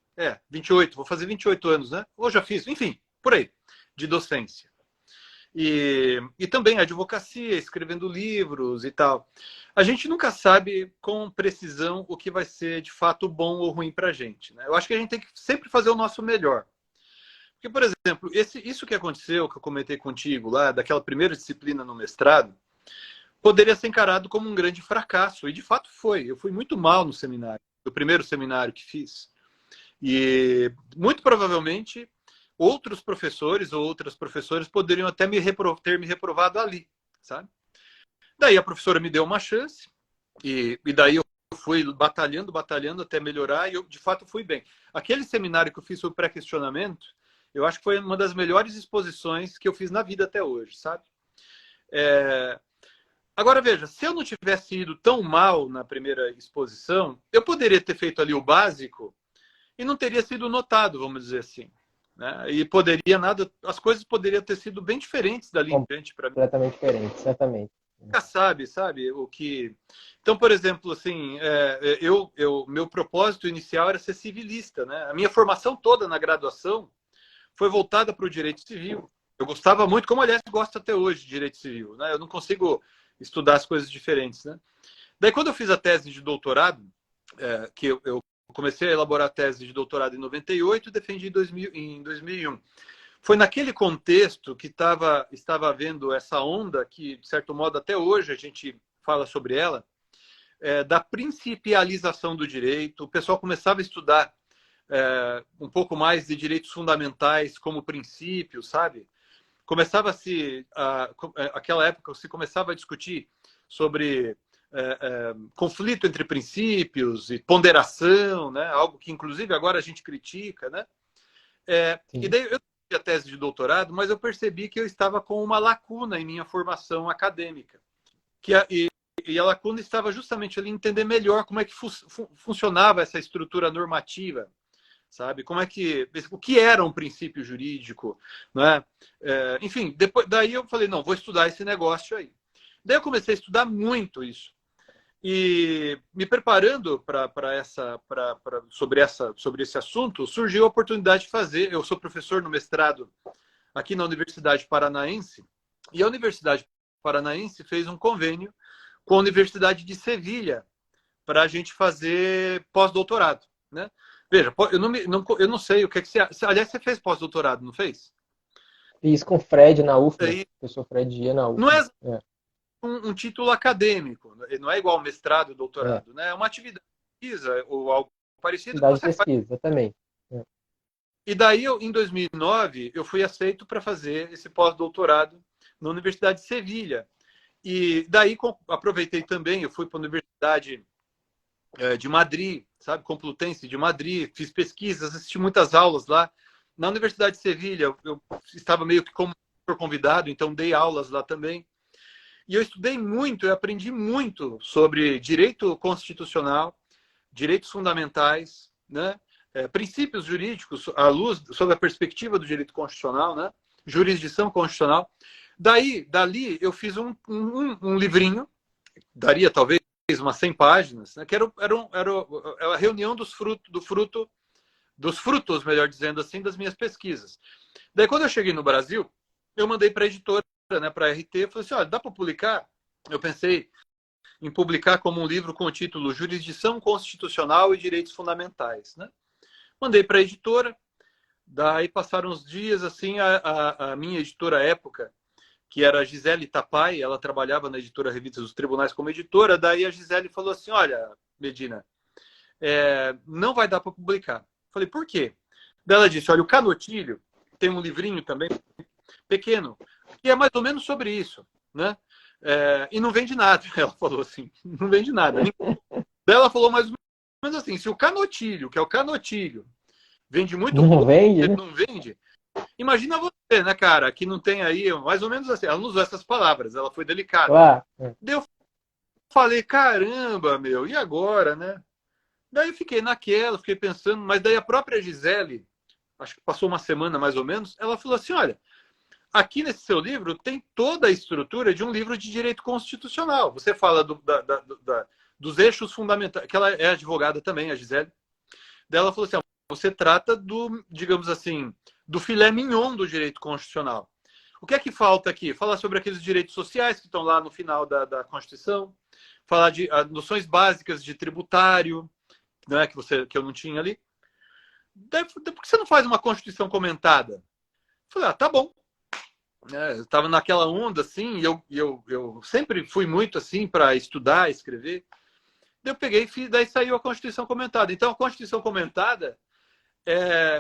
B: 28, vou fazer 28 anos, né? Ou já fiz, enfim, por aí, de docência. E também advocacia, escrevendo livros e tal. A gente nunca sabe com precisão o que vai ser de fato bom ou ruim para a gente, né? Eu acho que a gente tem que sempre fazer o nosso melhor. Porque, por exemplo, isso que aconteceu, que eu comentei contigo lá, daquela primeira disciplina no mestrado, poderia ser encarado como um grande fracasso. E, de fato, foi. Eu fui muito mal no seminário, no primeiro seminário que fiz. E, muito provavelmente, outros professores ou outras professoras poderiam até ter me reprovado ali, sabe? Daí a professora me deu uma chance e daí eu fui batalhando até melhorar e eu, de fato, fui bem. Aquele seminário que eu fiz sobre pré-questionamento, eu acho que foi uma das melhores exposições que eu fiz na vida até hoje, sabe? Agora, veja, se eu não tivesse ido tão mal na primeira exposição, eu poderia ter feito ali o básico e não teria sido notado, vamos dizer assim. Né? E as coisas poderiam ter sido bem diferentes dali em diante para mim.
C: Completamente diferente, certamente.
B: Nunca sabe o que... Então, por exemplo, assim, meu propósito inicial era ser civilista, né? A minha formação toda na graduação foi voltada para o direito civil. Eu gostava muito, como aliás gosto até hoje de direito civil, né? Eu não consigo estudar as coisas diferentes, né? Daí, quando eu fiz a tese de doutorado, que eu comecei a elaborar a tese de doutorado em 98 e defendi em 2001. Foi naquele contexto que estava havendo essa onda, que, de certo modo, até hoje a gente fala sobre ela, da principialização do direito. O pessoal começava a estudar um pouco mais de direitos fundamentais como princípio, sabe? Aquela época se começava a discutir sobre conflito entre princípios e ponderação, né? Algo que, inclusive, agora a gente critica, né? E daí eu a tese de doutorado, mas eu percebi que eu estava com uma lacuna em minha formação acadêmica. E a lacuna estava justamente ali em entender melhor como é que funcionava essa estrutura normativa, sabe? O que era um princípio jurídico, né? Enfim, daí eu falei, não, vou estudar esse negócio aí. Daí eu comecei a estudar muito isso. E me preparando sobre esse assunto, surgiu a oportunidade de fazer. Eu sou professor no mestrado aqui na Universidade Paranaense, e a Universidade Paranaense fez um convênio com a Universidade de Sevilha para a gente fazer pós-doutorado, né? Veja, eu não sei o que você... Aliás, você fez pós-doutorado, não fez?
C: Fiz com o Fred na UFBA, professor Fred Gia na UFBA.
B: Não é um título acadêmico, não é igual mestrado, doutorado, né? É uma atividade de pesquisa ou algo parecido.
C: Atividade de pesquisa, também.
B: E daí, em 2009, eu fui aceito para fazer esse pós-doutorado na Universidade de Sevilha. E daí, aproveitei também, eu fui para a Universidade de Madrid, sabe, Complutense de Madrid, fiz pesquisas, assisti muitas aulas lá. Na Universidade de Sevilha, eu estava meio que como convidado, então dei aulas lá também. E eu estudei muito, eu aprendi muito sobre direito constitucional, direitos fundamentais, né? Princípios jurídicos à luz, sob a perspectiva do direito constitucional, né? Jurisdição constitucional. Dali, eu fiz um livrinho, daria talvez umas 100 páginas, né? Que era a reunião dos frutos, melhor dizendo assim, das minhas pesquisas. Daí, quando eu cheguei no Brasil, eu mandei para a editora, né, para a RT, falei assim, olha, dá para publicar? Eu pensei em publicar como um livro com o título Jurisdição Constitucional e Direitos Fundamentais, né? Mandei para a editora, daí passaram uns dias, assim, a minha editora à época, que era a Gisele Tapai, ela trabalhava na editora Revista dos Tribunais como editora, daí a Gisele falou assim, olha, Medina, não vai dar para publicar. Falei, por quê? Daí ela disse, olha, o Canotilho tem um livrinho também, pequeno, que é mais ou menos sobre isso, né? E não vende nada, ela falou assim, não vende nada. Daí ela falou mais ou menos assim, se o Canotilho, que é o Canotilho, vende muito pouco,
C: vende, né?
B: não vende, imagina você, né, cara, que não tem aí, mais ou menos assim, ela não usou essas palavras, ela foi delicada.
C: Claro.
B: Daí eu falei, caramba, meu, e agora, né? Daí eu fiquei naquela, fiquei pensando, mas daí a própria Gisele, acho que passou uma semana mais ou menos, ela falou assim, olha, aqui nesse seu livro tem toda a estrutura de um livro de direito constitucional. Você fala dos eixos fundamentais, que ela é advogada também, a Gisele. Daí ela falou assim, você trata digamos assim, do filé mignon do direito constitucional. O que é que falta aqui? Falar sobre aqueles direitos sociais que estão lá no final da Constituição, falar de noções básicas de tributário, né, que eu não tinha ali. Daí, por que você não faz uma Constituição comentada? Eu falei, tá bom. Eu estava naquela onda, assim, e eu sempre fui muito assim para estudar, escrever. Daí eu peguei e fiz, daí saiu a Constituição Comentada. Então, a Constituição Comentada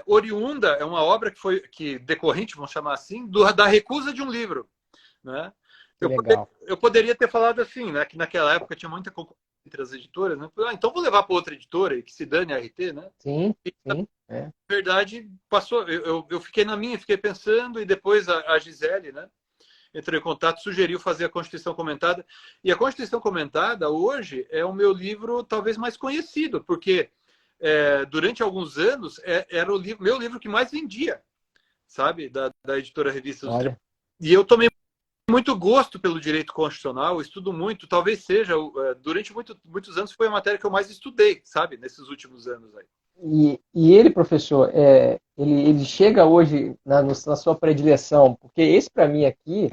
B: oriunda, é uma obra que decorrente, vamos chamar assim, da recusa de um livro. Né? Eu poderia ter falado assim, né, que naquela época tinha muita concorrência entre as editoras, né? Então vou levar para outra editora e que se dane a RT, né?
C: Sim,
B: sim. Na verdade, passou. Eu fiquei na minha, fiquei pensando, e depois a Gisele, né, entrou em contato, sugeriu fazer a Constituição Comentada. E a Constituição Comentada, hoje, é o meu livro talvez mais conhecido, porque durante alguns anos era meu livro que mais vendia, sabe? Da editora Revista dos Tribunais. E eu tomei muito gosto pelo direito constitucional, eu estudo muito, talvez seja, durante muitos anos foi a matéria que eu mais estudei, sabe? Nesses últimos anos aí.
C: E ele, professor, ele chega hoje na sua predileção, porque esse para mim aqui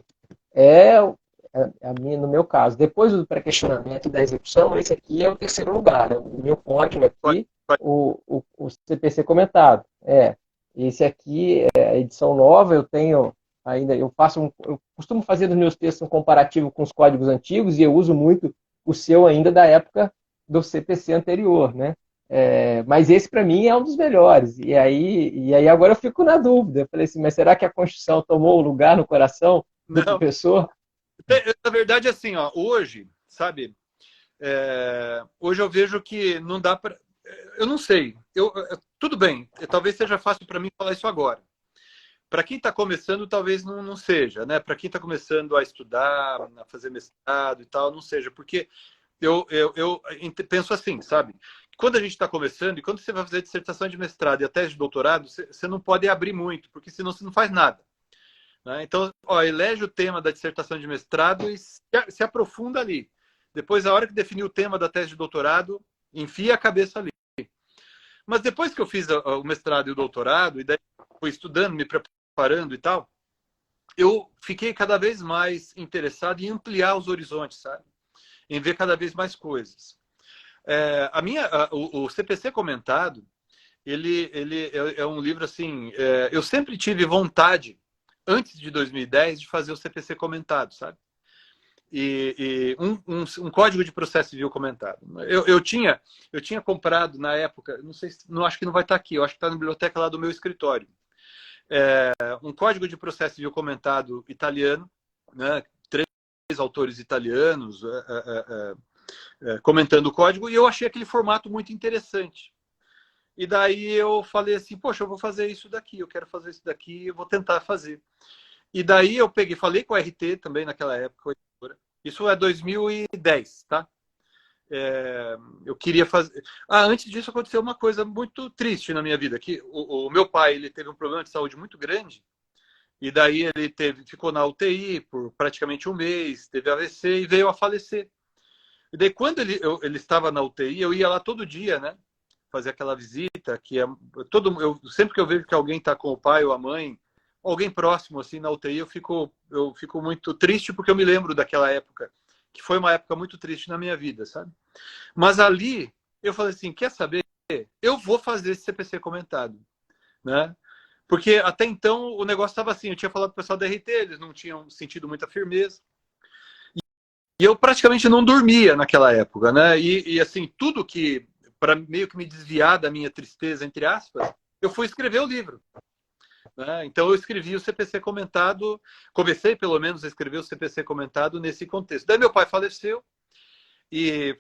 C: no meu caso, depois do pré-questionamento e da execução, esse aqui é o terceiro lugar, né? O meu código aqui, o CPC comentado. Esse aqui é a edição nova, eu tenho ainda, eu costumo fazer nos meus textos um comparativo com os códigos antigos e eu uso muito o seu ainda da época do CPC anterior, né? Mas esse para mim é um dos melhores. E aí agora eu fico na dúvida. Eu falei assim, mas será que a Constituição tomou o lugar no coração do professor?
B: Na verdade, assim, ó, hoje, sabe, hoje eu vejo que não dá para... Eu não sei. Tudo bem, talvez seja fácil para mim falar isso agora. Para quem está começando, talvez não seja, né? Para quem está começando a estudar, a fazer mestrado e tal, não seja. Porque eu penso assim, sabe? Quando a gente está começando, e quando você vai fazer dissertação de mestrado e a tese de doutorado, você não pode abrir muito, porque senão você não faz nada. Né? Então, elege o tema da dissertação de mestrado e se aprofunda ali. Depois, a hora que definir o tema da tese de doutorado, enfia a cabeça ali. Mas depois que eu fiz o mestrado e o doutorado, e daí fui estudando, me preparando e tal, eu fiquei cada vez mais interessado em ampliar os horizontes, sabe? Em ver cada vez mais coisas. O CPC Comentado, ele é um livro assim, eu sempre tive vontade, antes de 2010, de fazer o CPC Comentado, sabe? E um código de processo civil comentado. Eu tinha comprado na época, acho que não vai estar aqui, eu acho que está na biblioteca lá do meu escritório, um código de processo civil comentado italiano, né? 3 autores italianos comentando o código, e eu achei aquele formato muito interessante. E daí eu falei assim, poxa, eu vou fazer isso daqui, eu quero fazer isso daqui, eu vou tentar fazer. E daí eu falei com a RT também naquela época, isso é 2010, tá? eu queria fazer... Antes disso aconteceu uma coisa muito triste na minha vida, que o meu pai, ele teve um problema de saúde muito grande, e daí ele ficou na UTI por praticamente um mês, teve AVC e veio a falecer. E daí quando ele estava na UTI, eu ia lá todo dia, né? Fazer aquela visita, que sempre que eu vejo que alguém está com o pai ou a mãe, alguém próximo assim na UTI, eu fico muito triste, porque eu me lembro daquela época, que foi uma época muito triste na minha vida, sabe? Mas ali eu falei assim, quer saber? Eu vou fazer esse CPC comentado, né? Porque até então o negócio estava assim, eu tinha falado para o pessoal da RT, eles não tinham sentido muita firmeza. E eu praticamente não dormia naquela época, né? E assim, tudo que, para meio que me desviar da minha tristeza, entre aspas, eu fui escrever o livro. Né? Então eu escrevi o CPC comentado, comecei pelo menos a escrever o CPC comentado nesse contexto. Daí meu pai faleceu, e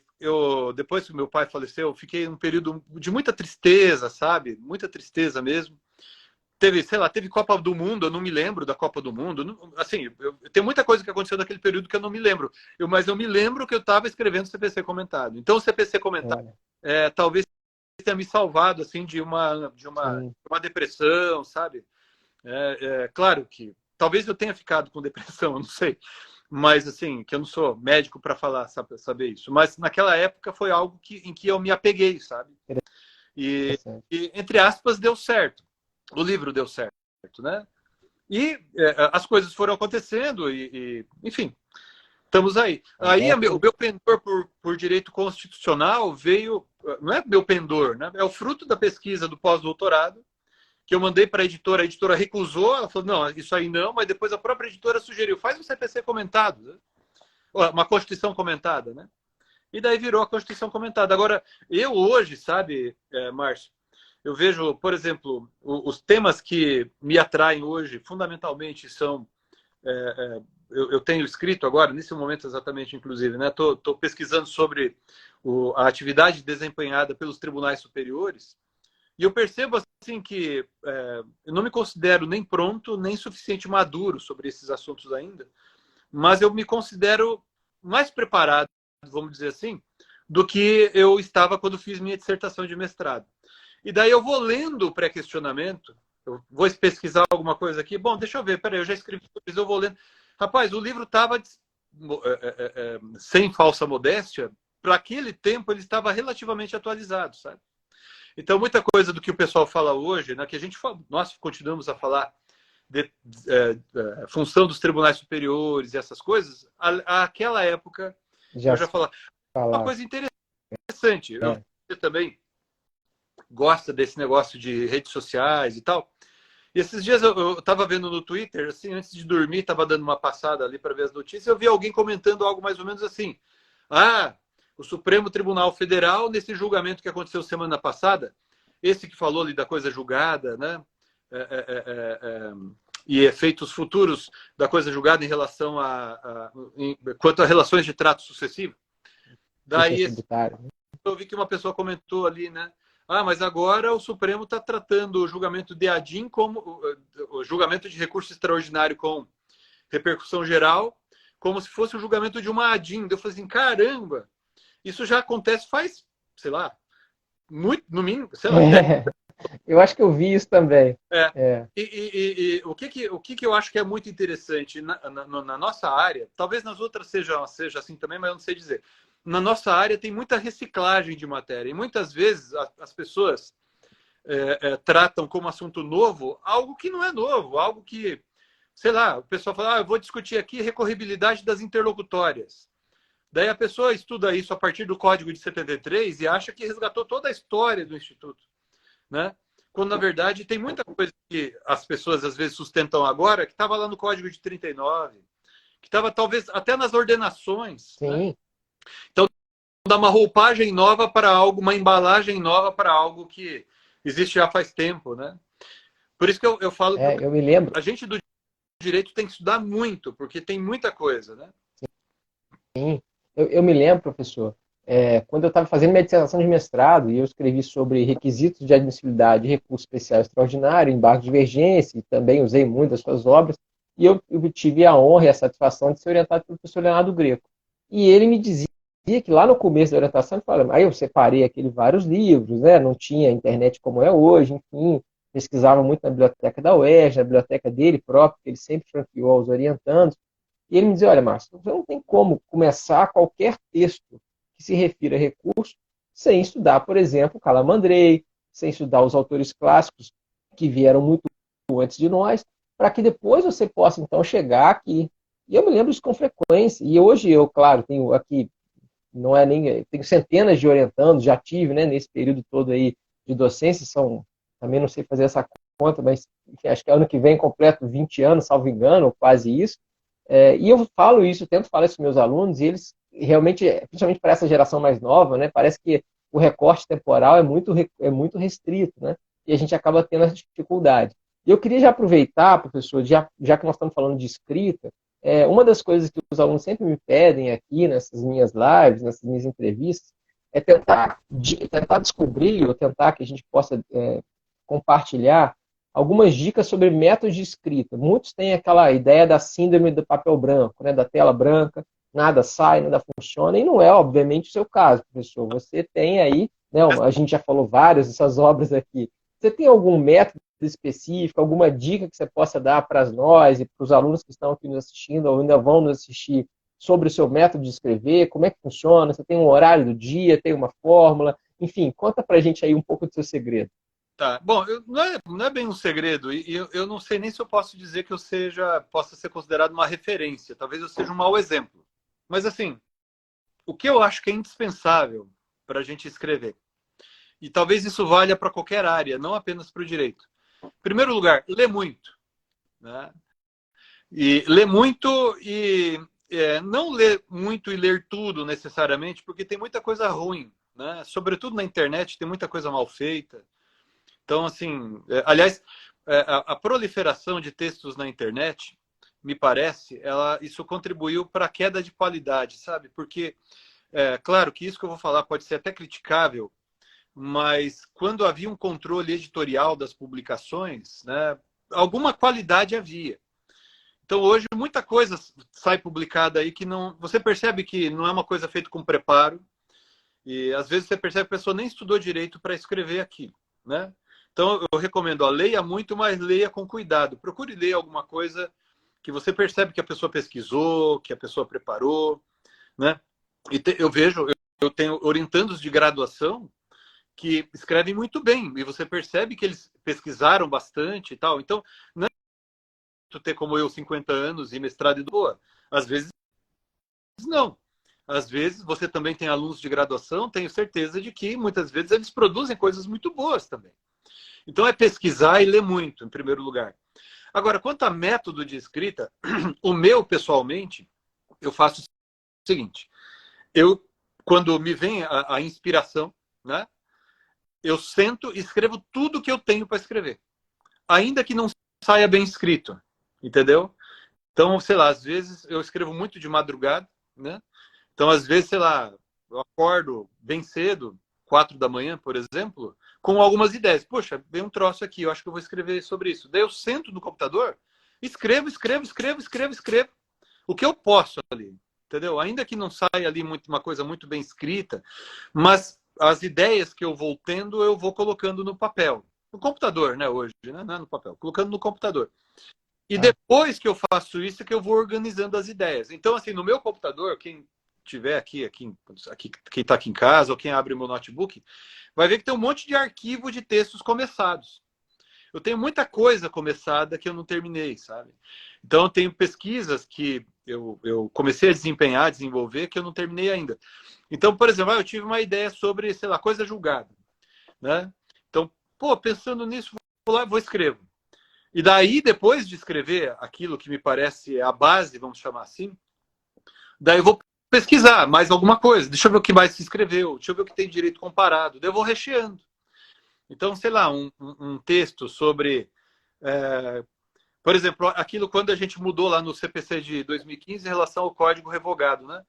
B: depois que meu pai faleceu, eu fiquei num período de muita tristeza, sabe? Muita tristeza mesmo. Teve Copa do Mundo, eu não me lembro da Copa do Mundo. Assim, tem muita coisa que aconteceu naquele período que eu não me lembro. Mas eu me lembro que eu estava escrevendo o CPC comentado. Então o CPC comentado talvez tenha me salvado assim, de uma depressão, sabe? Claro que talvez eu tenha ficado com depressão, eu não sei. Mas assim, que eu não sou médico para saber isso. Mas naquela época foi algo em que eu me apeguei, sabe? E entre aspas, deu certo. O livro deu certo, né? E as coisas foram acontecendo enfim, estamos aí. Aí o meu pendor por direito constitucional veio, não é meu pendor, né? É o fruto da pesquisa do pós-doutorado, que eu mandei para a editora recusou, ela falou, não, isso aí não, mas depois a própria editora sugeriu, faz um CPC comentado, né? Uma Constituição comentada, né? E daí virou a Constituição comentada. Agora, eu hoje, sabe, Márcio, eu vejo, por exemplo, os temas que me atraem hoje, fundamentalmente, são... eu tenho escrito agora, nesse momento exatamente, inclusive, né? Estou pesquisando sobre a atividade desempenhada pelos tribunais superiores, e eu percebo assim que eu não me considero nem pronto, nem suficiente maduro sobre esses assuntos ainda, mas eu me considero mais preparado, vamos dizer assim, do que eu estava quando fiz minha dissertação de mestrado. E daí eu vou lendo o pré-questionamento, eu vou pesquisar alguma coisa aqui. Bom, deixa eu ver, peraí, eu já escrevi, eu vou lendo. Rapaz, o livro estava, sem falsa modéstia, para aquele tempo ele estava relativamente atualizado, sabe? Então, muita coisa do que o pessoal fala hoje, né, que nós continuamos a falar de função dos tribunais superiores e essas coisas, àquela época eu já falava. Uma coisa interessante, você também gosta desse negócio de redes sociais e tal. E esses dias eu estava vendo no Twitter, assim, antes de dormir, estava dando uma passada ali para ver as notícias, eu vi alguém comentando algo mais ou menos assim. O Supremo Tribunal Federal, nesse julgamento que aconteceu semana passada, esse que falou ali da coisa julgada, né? E efeitos futuros da coisa julgada em relação quanto a relações de trato sucessivo. Daí eu vi que uma pessoa comentou ali, né? Mas agora o Supremo está tratando o julgamento de ADIM como o julgamento de recurso extraordinário com repercussão geral, como se fosse o julgamento de uma ADIM. Eu falei assim, caramba, isso já acontece faz, sei lá, muito, no mínimo, sei lá.
C: Eu acho que eu vi isso também.
B: E o que eu acho que é muito interessante na nossa área, talvez nas outras seja assim também, mas eu não sei dizer. Na nossa área tem muita reciclagem de matéria. E muitas vezes as pessoas tratam como assunto novo algo que não é novo, algo que, sei lá, o pessoal fala, eu vou discutir aqui recorribilidade das interlocutórias. Daí a pessoa estuda isso a partir do Código de 73 e acha que resgatou toda a história do Instituto, né? Quando, na verdade, tem muita coisa que as pessoas às vezes sustentam agora que estava lá no Código de 39, que estava talvez até nas ordenações.
C: Sim.
B: Né? Então, dá uma roupagem nova para algo, uma embalagem nova para algo que existe já faz tempo, né? Por isso que eu falo que
C: eu me lembro.
B: A gente do direito tem que estudar muito, porque tem muita coisa, né?
C: Sim. Eu me lembro, professor, quando eu estava fazendo minha dissertação de mestrado e eu escrevi sobre requisitos de admissibilidade de recurso especial extraordinário, embargo de divergência, e também usei muito as suas obras, e eu tive a honra e a satisfação de ser orientado pelo professor Leonardo Greco. E ele me dizia que lá no começo da orientação, aí eu separei aquele vários livros, né? Não tinha internet como é hoje, enfim, pesquisava muito na biblioteca da UERJ, na biblioteca dele próprio, que ele sempre franqueou aos orientandos. E ele me dizia, olha, Márcio, você não tem como começar qualquer texto que se refira a recurso sem estudar, por exemplo, Calamandrei, sem estudar os autores clássicos que vieram muito antes de nós, para que depois você possa, então, chegar aqui. E eu me lembro isso com frequência. E hoje eu, claro, tenho aqui, não é nem, tenho centenas de orientandos, já tive, né, nesse período todo aí de docência, também não sei fazer essa conta, mas enfim, acho que ano que vem completo 20 anos, salvo engano, ou quase isso. E eu falo isso, tento falar isso com meus alunos, e eles realmente, principalmente para essa geração mais nova, né, parece que o recorte temporal é muito restrito, né, e a gente acaba tendo essa dificuldade. E eu queria já aproveitar, professor, já que nós estamos falando de escrita, uma das coisas que os alunos sempre me pedem aqui nessas minhas lives, nessas minhas entrevistas, é tentar descobrir, ou tentar que a gente possa compartilhar algumas dicas sobre métodos de escrita. Muitos têm aquela ideia da síndrome do papel branco, né, da tela branca, nada sai, nada funciona, e não é, obviamente, o seu caso, professor. Você tem aí, né, a gente já falou várias dessas obras aqui. Você tem algum método específico, alguma dica que você possa dar para nós e para os alunos que estão aqui nos assistindo ou ainda vão nos assistir sobre o seu método de escrever? Como é que funciona? Você tem um horário do dia, tem uma fórmula? Enfim, conta para a gente aí um pouco do seu segredo.
B: Tá. Bom, não é bem um segredo, e eu não sei nem se eu posso dizer que possa ser considerado uma referência. Talvez eu seja um mau exemplo. Mas, assim, o que eu acho que é indispensável para a gente escrever, e talvez isso valha para qualquer área, não apenas para o direito. Em primeiro lugar, lê muito. Né? E lê muito e não lê muito e ler tudo necessariamente, porque tem muita coisa ruim. Né? Sobretudo na internet, tem muita coisa mal feita. Então, assim, aliás, a proliferação de textos na internet, me parece, isso contribuiu para a queda de qualidade, sabe? Porque, claro que isso que eu vou falar pode ser até criticável, mas quando havia um controle editorial das publicações, né, alguma qualidade havia. Então, hoje, muita coisa sai publicada aí que não... Você percebe que não é uma coisa feita com preparo, e às vezes você percebe que a pessoa nem estudou direito para escrever aquilo, né? Então, eu recomendo, leia muito, mas leia com cuidado. Procure ler alguma coisa que você percebe que a pessoa pesquisou, que a pessoa preparou, né? E eu vejo, eu tenho orientandos de graduação que escrevem muito bem, e você percebe que eles pesquisaram bastante e tal. Então, não é tu ter como eu 50 anos e mestrado e boa. Às vezes, não. Às vezes, você também tem alunos de graduação, tenho certeza de que, muitas vezes, eles produzem coisas muito boas também. Então, é pesquisar e ler muito, em primeiro lugar. Agora, quanto a método de escrita, o meu, pessoalmente, eu faço o seguinte. Quando me vem a inspiração, né, eu sento e escrevo tudo que eu tenho para escrever. Ainda que não saia bem escrito, entendeu? Então, sei lá, às vezes eu escrevo muito de madrugada, né? Então, às vezes, sei lá, eu acordo bem cedo, 4 da manhã, por exemplo, com algumas ideias. Poxa, vem um troço aqui, eu acho que eu vou escrever sobre isso. Daí eu sento no computador, escrevo. O que eu posso ali, entendeu? Ainda que não saia ali uma coisa muito bem escrita, mas as ideias que eu vou tendo, eu vou colocando no papel. No computador, né, hoje, né? Não é no papel, colocando no computador. E depois que eu faço isso, é que eu vou organizando as ideias. Então, assim, no meu computador, quem tiver aqui quem está aqui em casa, ou quem abre o meu notebook, vai ver que tem um monte de arquivo de textos começados. Eu tenho muita coisa começada que eu não terminei, sabe? Então, eu tenho pesquisas que eu comecei a desenvolver, que eu não terminei ainda. Então, por exemplo, eu tive uma ideia sobre, sei lá, coisa julgada, né? Então, pensando nisso, vou lá e vou escrevo. E daí, depois de escrever aquilo que me parece a base, vamos chamar assim, daí eu vou pesquisar mais alguma coisa. Deixa eu ver o que mais se escreveu, deixa eu ver o que tem direito comparado. Daí eu vou recheando. Então, sei lá, um texto sobre... por exemplo, aquilo quando a gente mudou lá no CPC de 2015 em relação ao Código Revogado, né?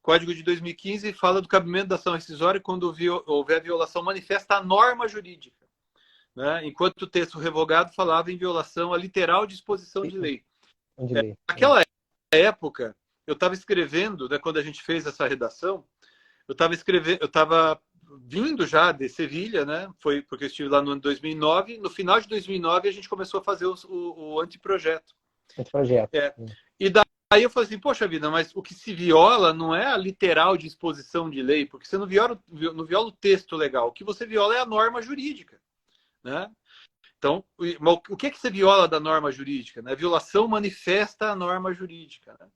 B: O Código de 2015 fala do cabimento da ação rescisória quando houver violação manifesta à norma jurídica. Né? Enquanto o texto revogado falava em violação à literal disposição de lei. Naquela época, eu estava escrevendo, né, quando a gente fez essa redação, eu estava vindo já de Sevilha, né? Foi porque eu estive lá no ano 2009. No final de 2009 a gente começou a fazer o anteprojeto.
C: Esse projeto.
B: É. E daí eu falei assim, poxa vida, mas o que se viola não é a literal disposição de lei, porque você não viola o texto legal. O que você viola é a norma jurídica, né? Então, o que você viola da norma jurídica? Né? A violação manifesta a norma jurídica, né?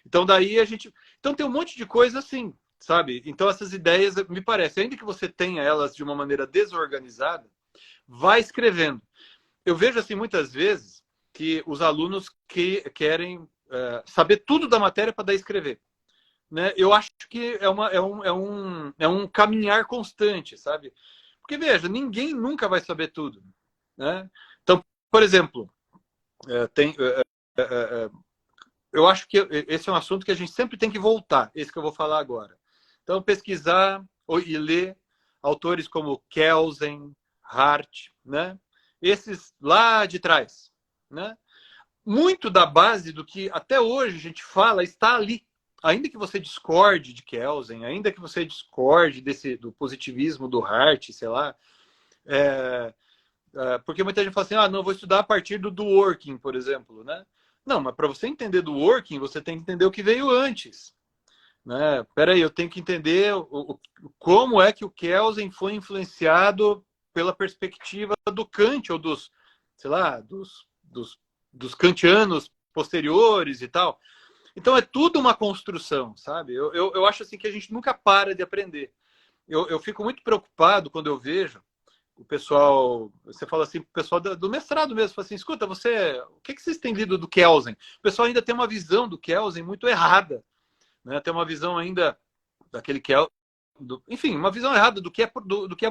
B: Então, daí a gente... Então, tem um monte de coisa assim, sabe? Então, essas ideias, me parece, ainda que você tenha elas de uma maneira desorganizada, vai escrevendo. Eu vejo, assim, muitas vezes que os alunos querem saber tudo da matéria para daí escrever. Né? Eu acho que é um caminhar constante, sabe? Porque, veja, ninguém nunca vai saber tudo. Né? Então, por exemplo, eu acho que esse é um assunto que a gente sempre tem que voltar, esse que eu vou falar agora. Então, pesquisar e ler autores como Kelsen, Hart, né? Esses lá de trás. Né? Muito da base do que até hoje a gente fala está ali. Ainda que você discorde de Kelsen, ainda que você discorde do positivismo do Hart, sei lá, porque muita gente fala assim, não, vou estudar a partir do working, por exemplo, né? Não, mas para você entender do working, você tem que entender o que veio antes. Né? Peraí, eu tenho que entender como é que o Kelsen foi influenciado pela perspectiva do Kant, ou sei lá, dos kantianos posteriores e tal. Então é tudo uma construção, sabe? Eu acho assim que a gente nunca para de aprender. Eu fico muito preocupado quando eu vejo o pessoal, você fala assim, o pessoal do mestrado mesmo, fala assim, escuta, o que vocês têm lido do Kelsen? O pessoal ainda tem uma visão do Kelsen muito errada, né? Tem uma visão ainda daquele Kelsen, enfim, uma visão errada do que é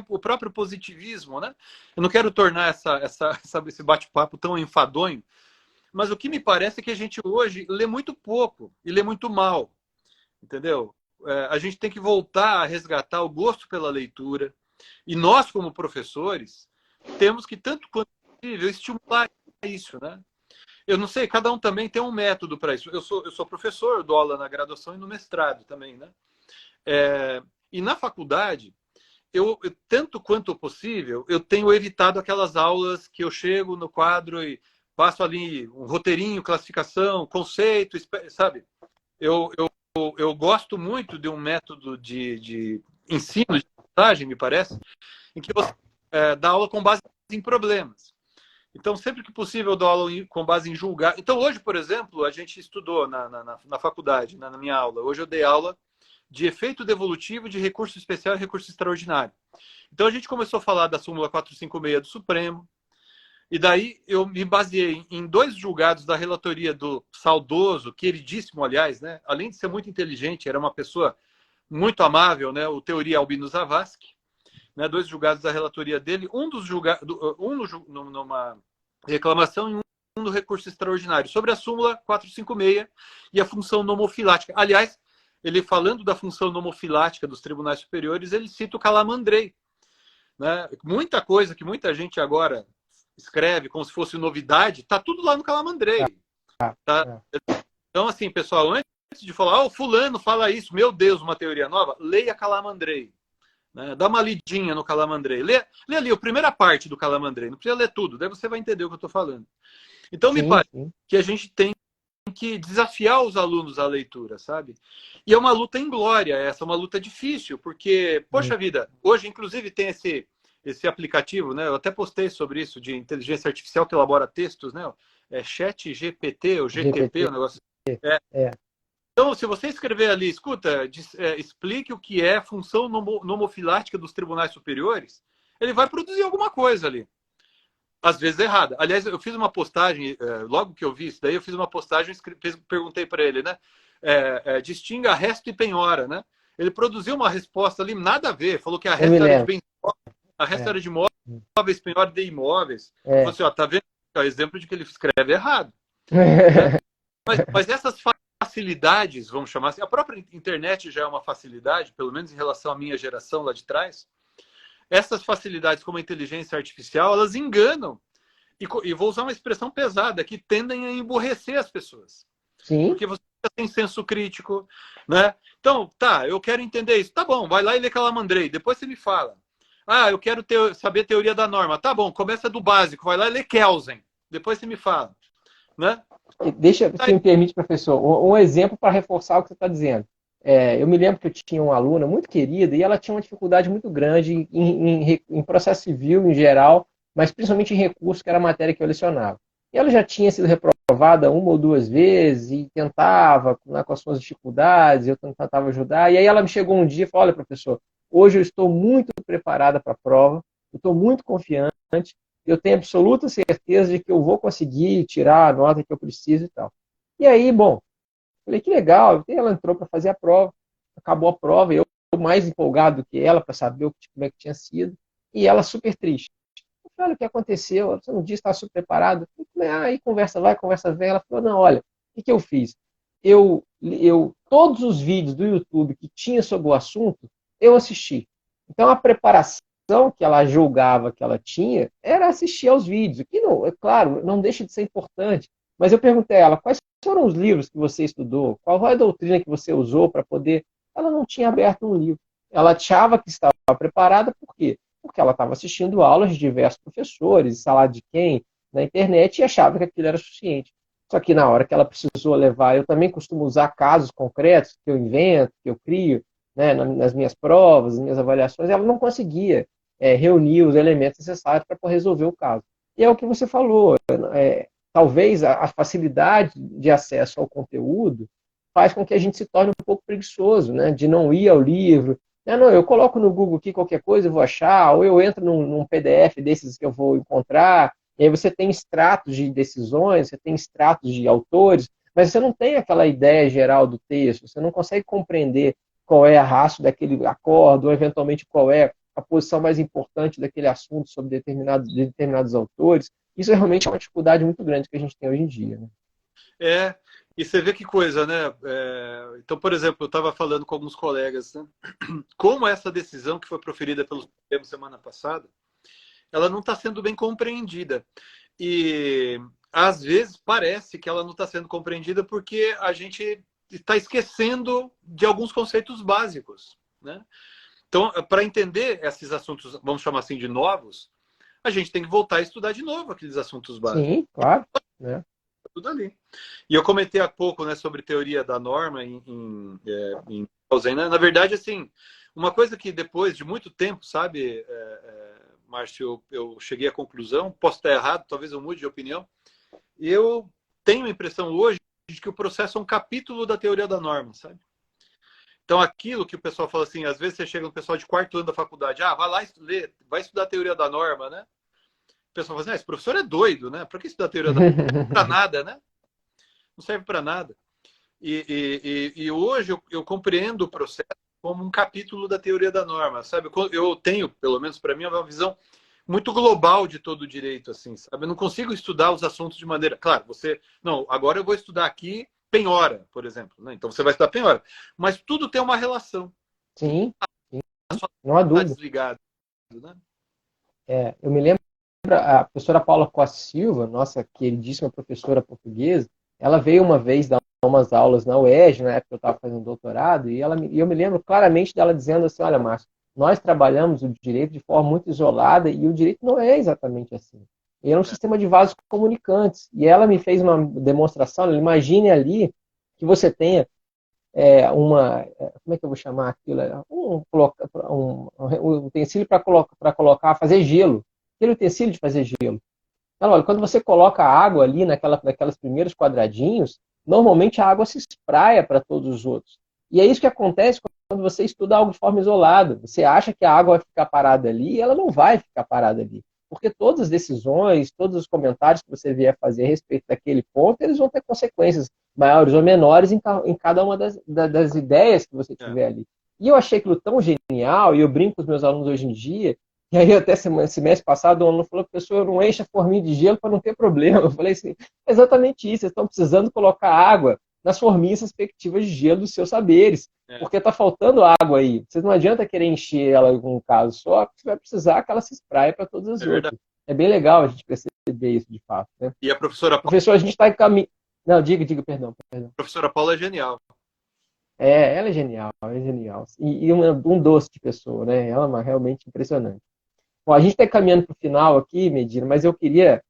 B: o próprio positivismo, né? Eu não quero tornar esse bate-papo tão enfadonho, mas o que me parece é que a gente hoje lê muito pouco e lê muito mal, entendeu? A gente tem que voltar a resgatar o gosto pela leitura. E nós, como professores, temos que, tanto quanto possível, estimular isso, né? Eu não sei, cada um também tem um método para isso. Eu sou professor, eu dou aula na graduação e no mestrado também, né? E na faculdade, tanto quanto possível, eu tenho evitado aquelas aulas que eu chego no quadro e passo ali um roteirinho, classificação, conceito, sabe? Eu gosto muito de um método de ensino, de aprendizagem, me parece, em que você dá aula com base em problemas. Então, sempre que possível, eu dou aula com base em julgar. Então, hoje, por exemplo, a gente estudou na faculdade, na minha aula. Hoje eu dei aula de efeito devolutivo de recurso especial e recurso extraordinário. Então, a gente começou a falar da súmula 456 do Supremo. E daí eu me baseei em 2 julgados da relatoria do saudoso, queridíssimo, aliás, né? Além de ser muito inteligente, era uma pessoa muito amável, né? O Teori Albino Zavascki, né? 2 julgados da relatoria dele, um dos julgados, numa reclamação e um no recurso extraordinário, sobre a súmula 456 e a função nomofilática. Aliás, ele falando da função nomofilática dos tribunais superiores, ele cita o Calamandrei, né? Muita coisa que muita gente agora escreve como se fosse novidade, tá tudo lá no Calamandrei. Tá? Então, assim, pessoal, antes de falar, o fulano fala isso, meu Deus, uma teoria nova, leia Calamandrei. Né? Dá uma lidinha no Calamandrei. Lê ali a primeira parte do Calamandrei, não precisa ler tudo, daí você vai entender o que eu estou falando. Então, me parece que a gente tem que desafiar os alunos à leitura, sabe? E é uma luta inglória essa, uma luta difícil, porque, poxa vida, hoje, inclusive, tem esse aplicativo, né? Eu até postei sobre isso, de inteligência artificial que elabora textos, né? Chat GPT ou GTP, o negócio. Então, se você escrever ali, escuta, explique o que é função nomofilática dos tribunais superiores, ele vai produzir alguma coisa ali. Às vezes errada. Aliás, eu fiz uma postagem, logo que eu vi isso daí, eu fiz uma postagem, perguntei para ele, né? Distinga resto e penhora, né? Ele produziu uma resposta ali, nada a ver, falou que a resto era de bens, a resto era de imóveis, penhora de imóveis. Eu falei assim, tá vendo? É o exemplo de que ele escreve errado. Né? Mas essas facilidades, vamos chamar assim, a própria internet já é uma facilidade, pelo menos em relação à minha geração lá de trás. Essas facilidades como a inteligência artificial, elas enganam. E vou usar uma expressão pesada, que tendem a emburrecer as pessoas.
C: Sim.
B: Porque você sem senso crítico, né? Então, tá, eu quero entender isso. Tá bom, vai lá e lê Calamandrei. Depois você me fala. Ah, eu quero saber teoria da norma. Tá bom, começa do básico. Vai lá e lê Kelsen. Depois você me fala, né?
C: Deixa, se me permite, professor, um exemplo para reforçar o que você está dizendo. Eu me lembro que eu tinha uma aluna muito querida e ela tinha uma dificuldade muito grande em processo civil em geral, mas principalmente em recurso, que era a matéria que eu lecionava. E ela já tinha sido reprovada uma ou duas vezes e tentava, né, com as suas dificuldades, eu tentava ajudar. E aí ela me chegou um dia e falou: olha, professor, hoje eu estou muito preparada para a prova, eu estou muito confiante, eu tenho absoluta certeza de que eu vou conseguir tirar a nota que eu preciso e tal. E aí, bom, falei, que legal. Ela entrou para fazer a prova, acabou a prova, eu mais empolgado do que ela para saber como é que tinha sido, e ela super triste. Eu falei: olha o que aconteceu, você não disse que estava super preparado. Eu falei: aí conversa vai, conversa vem. Ela falou: não, olha, o que eu fiz? Todos os vídeos do YouTube que tinha sobre o assunto, eu assisti. Então a preparação que ela julgava que ela tinha era assistir aos vídeos, o que não, é claro, não deixa de ser importante, mas eu perguntei a ela: quais foram os livros que você estudou? Qual foi a doutrina que você usou para poder... Ela não tinha aberto um livro. Ela achava que estava preparada, por quê? Porque ela estava assistindo aulas de diversos professores, sei lá de quem, na internet, e achava que aquilo era suficiente. Só que na hora que ela precisou levar, eu também costumo usar casos concretos que eu invento, que eu crio, né, nas minhas provas, nas minhas avaliações, ela não conseguia reunir os elementos necessários para resolver o caso. E é o que você falou, talvez a facilidade de acesso ao conteúdo faz com que a gente se torne um pouco preguiçoso, né, de não ir ao livro. Não, eu coloco no Google aqui qualquer coisa, eu vou achar, ou eu entro num PDF desses que eu vou encontrar, e aí você tem extratos de decisões, você tem extratos de autores, mas você não tem aquela ideia geral do texto, você não consegue compreender qual é a raça daquele acordo, ou eventualmente qual é a posição mais importante daquele assunto sobre determinados autores. Isso realmente é uma dificuldade muito grande que a gente tem hoje em dia, né?
B: E você vê que coisa, né? Então, por exemplo, eu estava falando com alguns colegas, né? Como essa decisão que foi proferida pelo Supremo semana passada, ela não está sendo bem compreendida. E, às vezes, parece que ela não está sendo compreendida porque a gente está esquecendo de alguns conceitos básicos, né? Então, para entender esses assuntos, vamos chamar assim, de novos, a gente tem que voltar a estudar de novo aqueles assuntos básicos.
C: Sim, claro. Né?
B: Tudo ali. E eu comentei há pouco, né, sobre teoria da norma em Kelsen, né? Na verdade, assim, uma coisa que depois de muito tempo, sabe, Márcio, eu cheguei à conclusão, posso estar errado, talvez eu mude de opinião, e eu tenho a impressão hoje de que o processo é um capítulo da teoria da norma, sabe? Então, aquilo que o pessoal fala assim, às vezes você chega no pessoal de quarto ano da faculdade, vai lá vai estudar a teoria da norma, né? O pessoal fala assim, esse professor é doido, né? Por que estudar a teoria da norma? Não serve para nada, né? Não serve para nada. E hoje eu compreendo o processo como um capítulo da teoria da norma, sabe? Eu tenho, pelo menos para mim, uma visão muito global de todo o direito, assim, sabe? Eu não consigo estudar os assuntos de maneira... Claro, não, agora eu vou estudar aqui penhora, por exemplo, né? Então você vai estudar penhora. Mas tudo tem uma relação.
C: Sim, não há dúvida.
B: Desligado, né?
C: Eu me lembro, a professora Paula Costa Silva, nossa queridíssima professora portuguesa, ela veio uma vez dar umas aulas na UERJ, na época que eu estava fazendo doutorado, e eu me lembro claramente dela dizendo assim: olha, Márcio, nós trabalhamos o direito de forma muito isolada e o direito não é exatamente assim. Ele é um sistema de vasos comunicantes. E ela me fez uma demonstração. Imagine ali que você tenha como é que eu vou chamar aquilo? Um utensílio para colocar, fazer gelo. Aquele utensílio de fazer gelo. Então, olha, quando você coloca a água ali naqueles primeiros quadradinhos, normalmente a água se espraia para todos os outros. E é isso que acontece quando você estuda algo de forma isolada. Você acha que a água vai ficar parada ali e ela não vai ficar parada ali. Porque todas as decisões, todos os comentários que você vier fazer a respeito daquele ponto, eles vão ter consequências maiores ou menores em cada uma das ideias que você tiver ali. E eu achei aquilo tão genial, e eu brinco com os meus alunos hoje em dia, e aí até semestre passado o aluno falou: professor, não enche a forminha de gelo para não ter problema. Eu falei assim, exatamente isso, vocês estão precisando colocar água nas forminhas respectivas de gelo dos seus saberes, porque está faltando água aí. Vocês não adianta querer encher ela com um caso só, porque você vai precisar que ela se espraie para todas as outras. É bem legal a gente perceber isso de fato. Né?
B: E a professora...
C: Professor, a gente está em caminho... Não, diga, perdão, perdão.
B: A professora Paula é genial.
C: Ela é genial, ela é genial. E um doce de pessoa, né? Ela é realmente impressionante. Bom, a gente está caminhando para o final aqui, Medina, mas eu queria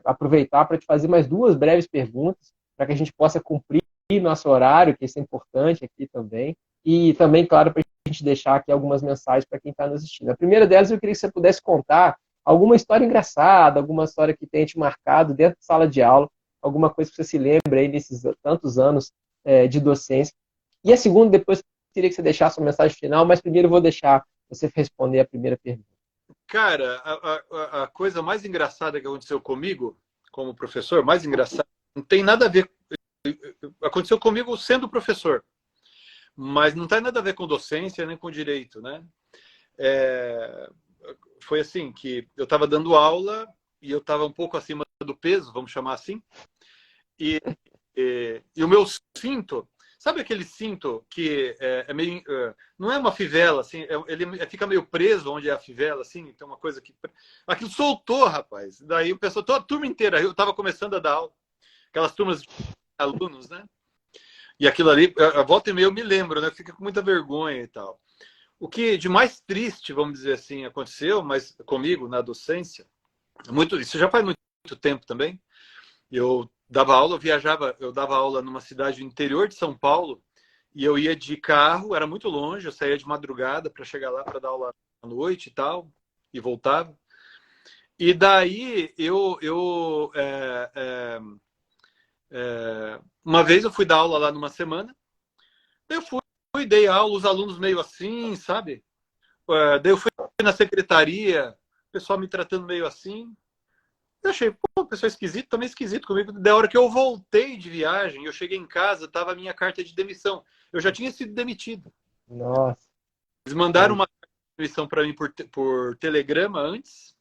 C: aproveitar para te fazer mais duas breves perguntas, para que a gente possa cumprir nosso horário, que isso é importante aqui também, e também, claro, para a gente deixar aqui algumas mensagens para quem está nos assistindo. A primeira delas, eu queria que você pudesse contar alguma história engraçada, alguma história que tenha te marcado dentro da sala de aula, alguma coisa que você se lembre aí nesses tantos anos de docência. E a segunda, depois, eu queria que você deixasse uma mensagem final, mas primeiro eu vou deixar você responder a primeira pergunta.
B: Cara, a coisa mais engraçada que aconteceu comigo, como professor, mais engraçada, não tem nada a ver. Aconteceu comigo sendo professor, mas não tem nada a ver com docência nem com direito, né? Foi assim, que eu estava dando aula e eu estava um pouco acima do peso, vamos chamar assim, e o meu cinto, sabe aquele cinto que é meio, não é uma fivela, assim, ele fica meio preso onde é a fivela, assim, tem uma coisa que... Aquilo soltou, rapaz. Daí o pessoal, toda a turma inteira, eu estava começando a dar aula, aquelas turmas de alunos, né? E aquilo ali, a volta e meia eu me lembro, né? Fica com muita vergonha e tal. O que de mais triste, vamos dizer assim, aconteceu, mas comigo, na docência, isso já faz muito tempo também. Eu dava aula, eu dava aula numa cidade do interior de São Paulo, e eu ia de carro, era muito longe, eu saía de madrugada para chegar lá para dar aula à noite e tal, e voltava. E daí uma vez eu fui dar aula lá numa semana, eu fui, dei aula, os alunos meio assim, sabe? Daí eu fui na secretaria, o pessoal me tratando meio assim. Eu achei, pô, pessoa esquisito, também esquisito comigo. Da hora que eu voltei de viagem, eu cheguei em casa, tava a minha carta de demissão. Eu já tinha sido demitido.
C: Nossa.
B: Eles mandaram uma carta de demissão para mim por telegrama antes,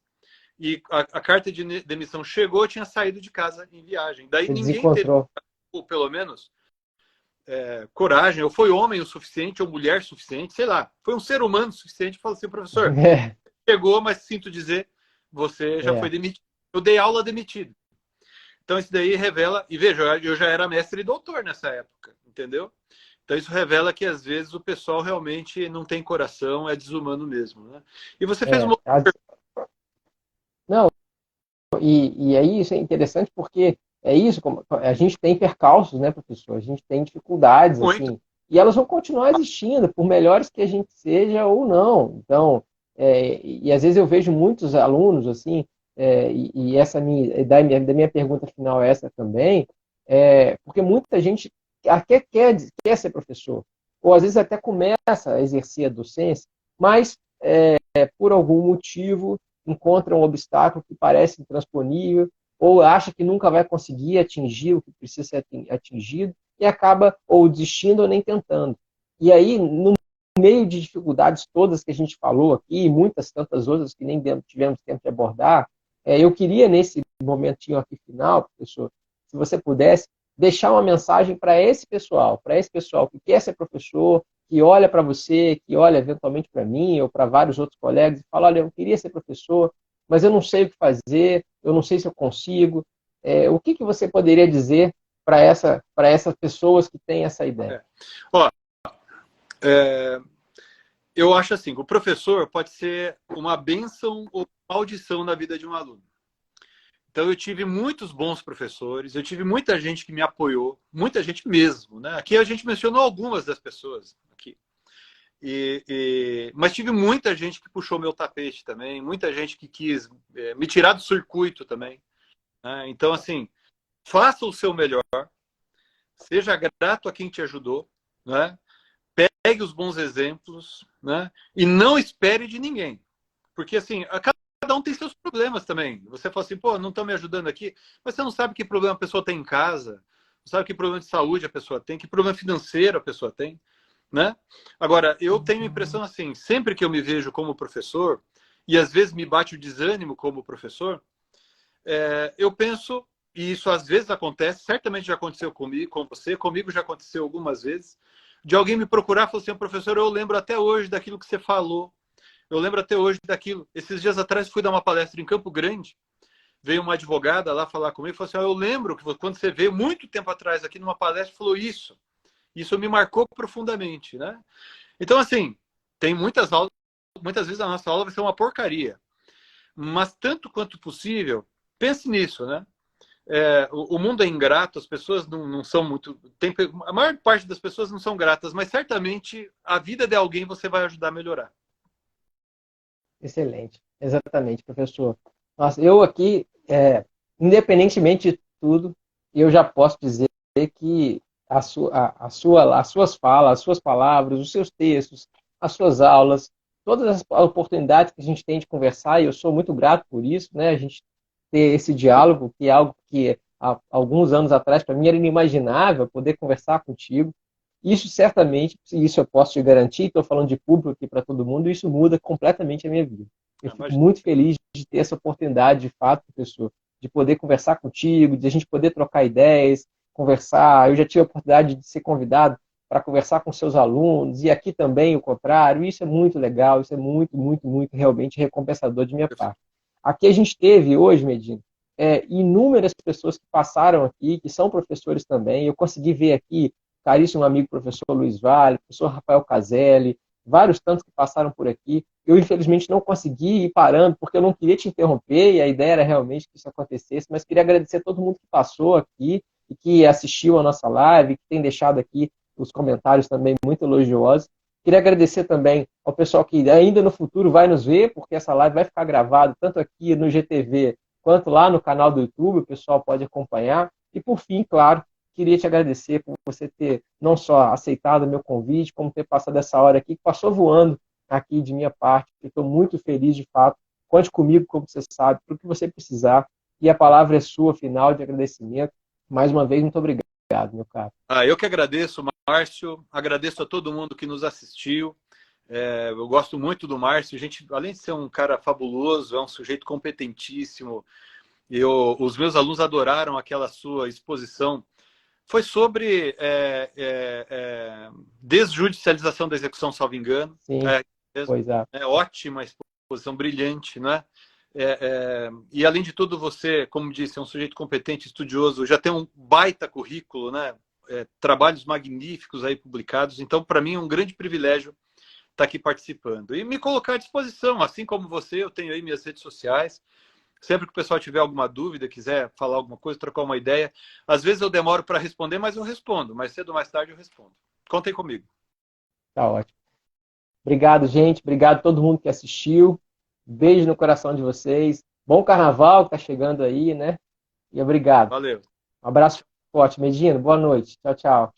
B: e a carta de demissão chegou, eu tinha saído de casa em viagem. Daí
C: Você
B: ninguém teve,
C: desencontrou.
B: ou pelo menos, coragem, ou foi homem o suficiente, ou mulher suficiente, sei lá. Foi um ser humano suficiente. Falou assim, professor, chegou, mas sinto dizer, você já foi demitido. Eu dei aula demitido. Então isso daí revela, e veja, eu já era mestre e doutor nessa época, entendeu? Então isso revela que às vezes o pessoal realmente não tem coração, é desumano mesmo, né? E você fez uma...
C: Não, e aí isso é interessante porque é isso, como a gente tem percalços, né, professor? A gente tem dificuldades,
B: Muito.
C: assim, e elas vão continuar existindo, por melhores que a gente seja ou não. Então, e às vezes eu vejo muitos alunos, assim, e essa da minha pergunta final é essa também, porque muita gente quer ser professor, ou às vezes até começa a exercer a docência, mas por algum motivo encontra um obstáculo que parece intransponível, ou acha que nunca vai conseguir atingir o que precisa ser atingido, e acaba ou desistindo ou nem tentando. E aí, no meio de dificuldades todas que a gente falou aqui, e muitas tantas outras que nem tivemos tempo de abordar, eu queria, nesse momentinho aqui final, professor, se você pudesse, deixar uma mensagem para esse pessoal que quer ser professor, que olha para você, que olha eventualmente para mim ou para vários outros colegas e fala, olha, eu queria ser professor, mas eu não sei o que fazer, eu não sei se eu consigo. O que você poderia dizer para essas pessoas que têm essa ideia?
B: Eu acho assim, o professor pode ser uma bênção ou maldição na vida de um aluno. Então eu tive muitos bons professores, eu tive muita gente que me apoiou, muita gente mesmo, né? Aqui a gente mencionou algumas das pessoas aqui. Mas tive muita gente que puxou meu tapete também, muita gente que quis me tirar do circuito também, né? Então, assim, faça o seu melhor, seja grato a quem te ajudou, né? Pegue os bons exemplos, né? E não espere de ninguém. Porque, assim, cada um tem seus problemas também. Você fala assim, pô, não estão me ajudando aqui, mas você não sabe que problema a pessoa tem em casa, não sabe que problema de saúde a pessoa tem, que problema financeiro a pessoa tem, né? Agora, eu tenho a impressão assim, sempre que eu me vejo como professor, e às vezes me bate o desânimo como professor, eu penso, e isso às vezes acontece, certamente já aconteceu comigo, com você, comigo já aconteceu algumas vezes, de alguém me procurar e falar assim, professor, eu lembro até hoje daquilo que você falou, eu lembro até hoje daquilo. Esses dias atrás fui dar uma palestra em Campo Grande, veio uma advogada lá falar comigo e falou assim, eu lembro que quando você veio muito tempo atrás aqui numa palestra, falou isso. Isso me marcou profundamente, né? Então, assim, tem muitas aulas, muitas vezes a nossa aula vai ser uma porcaria. Mas tanto quanto possível, pense nisso, né? O mundo é ingrato, as pessoas não são muito... a maior parte das pessoas não são gratas, mas certamente a vida de alguém você vai ajudar a melhorar.
C: Excelente, exatamente, professor. Nossa, eu aqui, independentemente de tudo, eu já posso dizer que as suas falas, as suas palavras, os seus textos, as suas aulas, todas as oportunidades que a gente tem de conversar, e eu sou muito grato por isso, né? A gente ter esse diálogo, que é algo que há alguns anos atrás, para mim, era inimaginável poder conversar contigo. Isso certamente, isso eu posso te garantir, estou falando de público aqui para todo mundo, isso muda completamente a minha vida. Eu fico muito feliz de ter essa oportunidade, de fato, professor, de poder conversar contigo, de a gente poder trocar ideias, conversar. Eu já tive a oportunidade de ser convidado para conversar com seus alunos, e aqui também o contrário. Isso é muito legal, isso é muito, muito, muito realmente recompensador de minha parte. Aqui a gente teve hoje, Medina, inúmeras pessoas que passaram aqui, que são professores também. Eu consegui ver aqui caríssimo amigo professor Luiz Vale, professor Rafael Caselli, vários tantos que passaram por aqui. Eu, infelizmente, não consegui ir parando, porque eu não queria te interromper, e a ideia era realmente que isso acontecesse, mas queria agradecer a todo mundo que passou aqui e que assistiu a nossa live, que tem deixado aqui os comentários também muito elogiosos. Queria agradecer também ao pessoal que ainda no futuro vai nos ver, porque essa live vai ficar gravada tanto aqui no GTV quanto lá no canal do YouTube, o pessoal pode acompanhar. E, por fim, claro, queria te agradecer por você ter não só aceitado o meu convite, como ter passado essa hora aqui, que passou voando aqui de minha parte. Estou muito feliz, de fato. Conte comigo, como você sabe, para o que você precisar. E a palavra é sua, final de agradecimento. Mais uma vez, muito obrigado, meu caro.
B: Eu que agradeço, Márcio. Agradeço a todo mundo que nos assistiu. Eu gosto muito do Márcio. Gente, além de ser um cara fabuloso, é um sujeito competentíssimo. Os meus alunos adoraram aquela sua exposição. Foi sobre desjudicialização da execução, salvo engano.
C: Sim, pois é.
B: Ótima exposição, brilhante, né? E além de tudo, você, como disse, é um sujeito competente, estudioso, já tem um baita currículo, né? Trabalhos magníficos aí publicados. Então, para mim, é um grande privilégio estar aqui participando. E me colocar à disposição, assim como você, eu tenho aí minhas redes sociais. Sempre que o pessoal tiver alguma dúvida, quiser falar alguma coisa, trocar uma ideia. Às vezes eu demoro para responder, mas eu respondo. Mais cedo ou mais tarde eu respondo. Contem comigo.
C: Tá ótimo. Obrigado, gente. Obrigado a todo mundo que assistiu. Beijo no coração de vocês. Bom carnaval que tá chegando aí, né? E obrigado.
B: Valeu.
C: Um abraço forte, Medina. Boa noite. Tchau, tchau.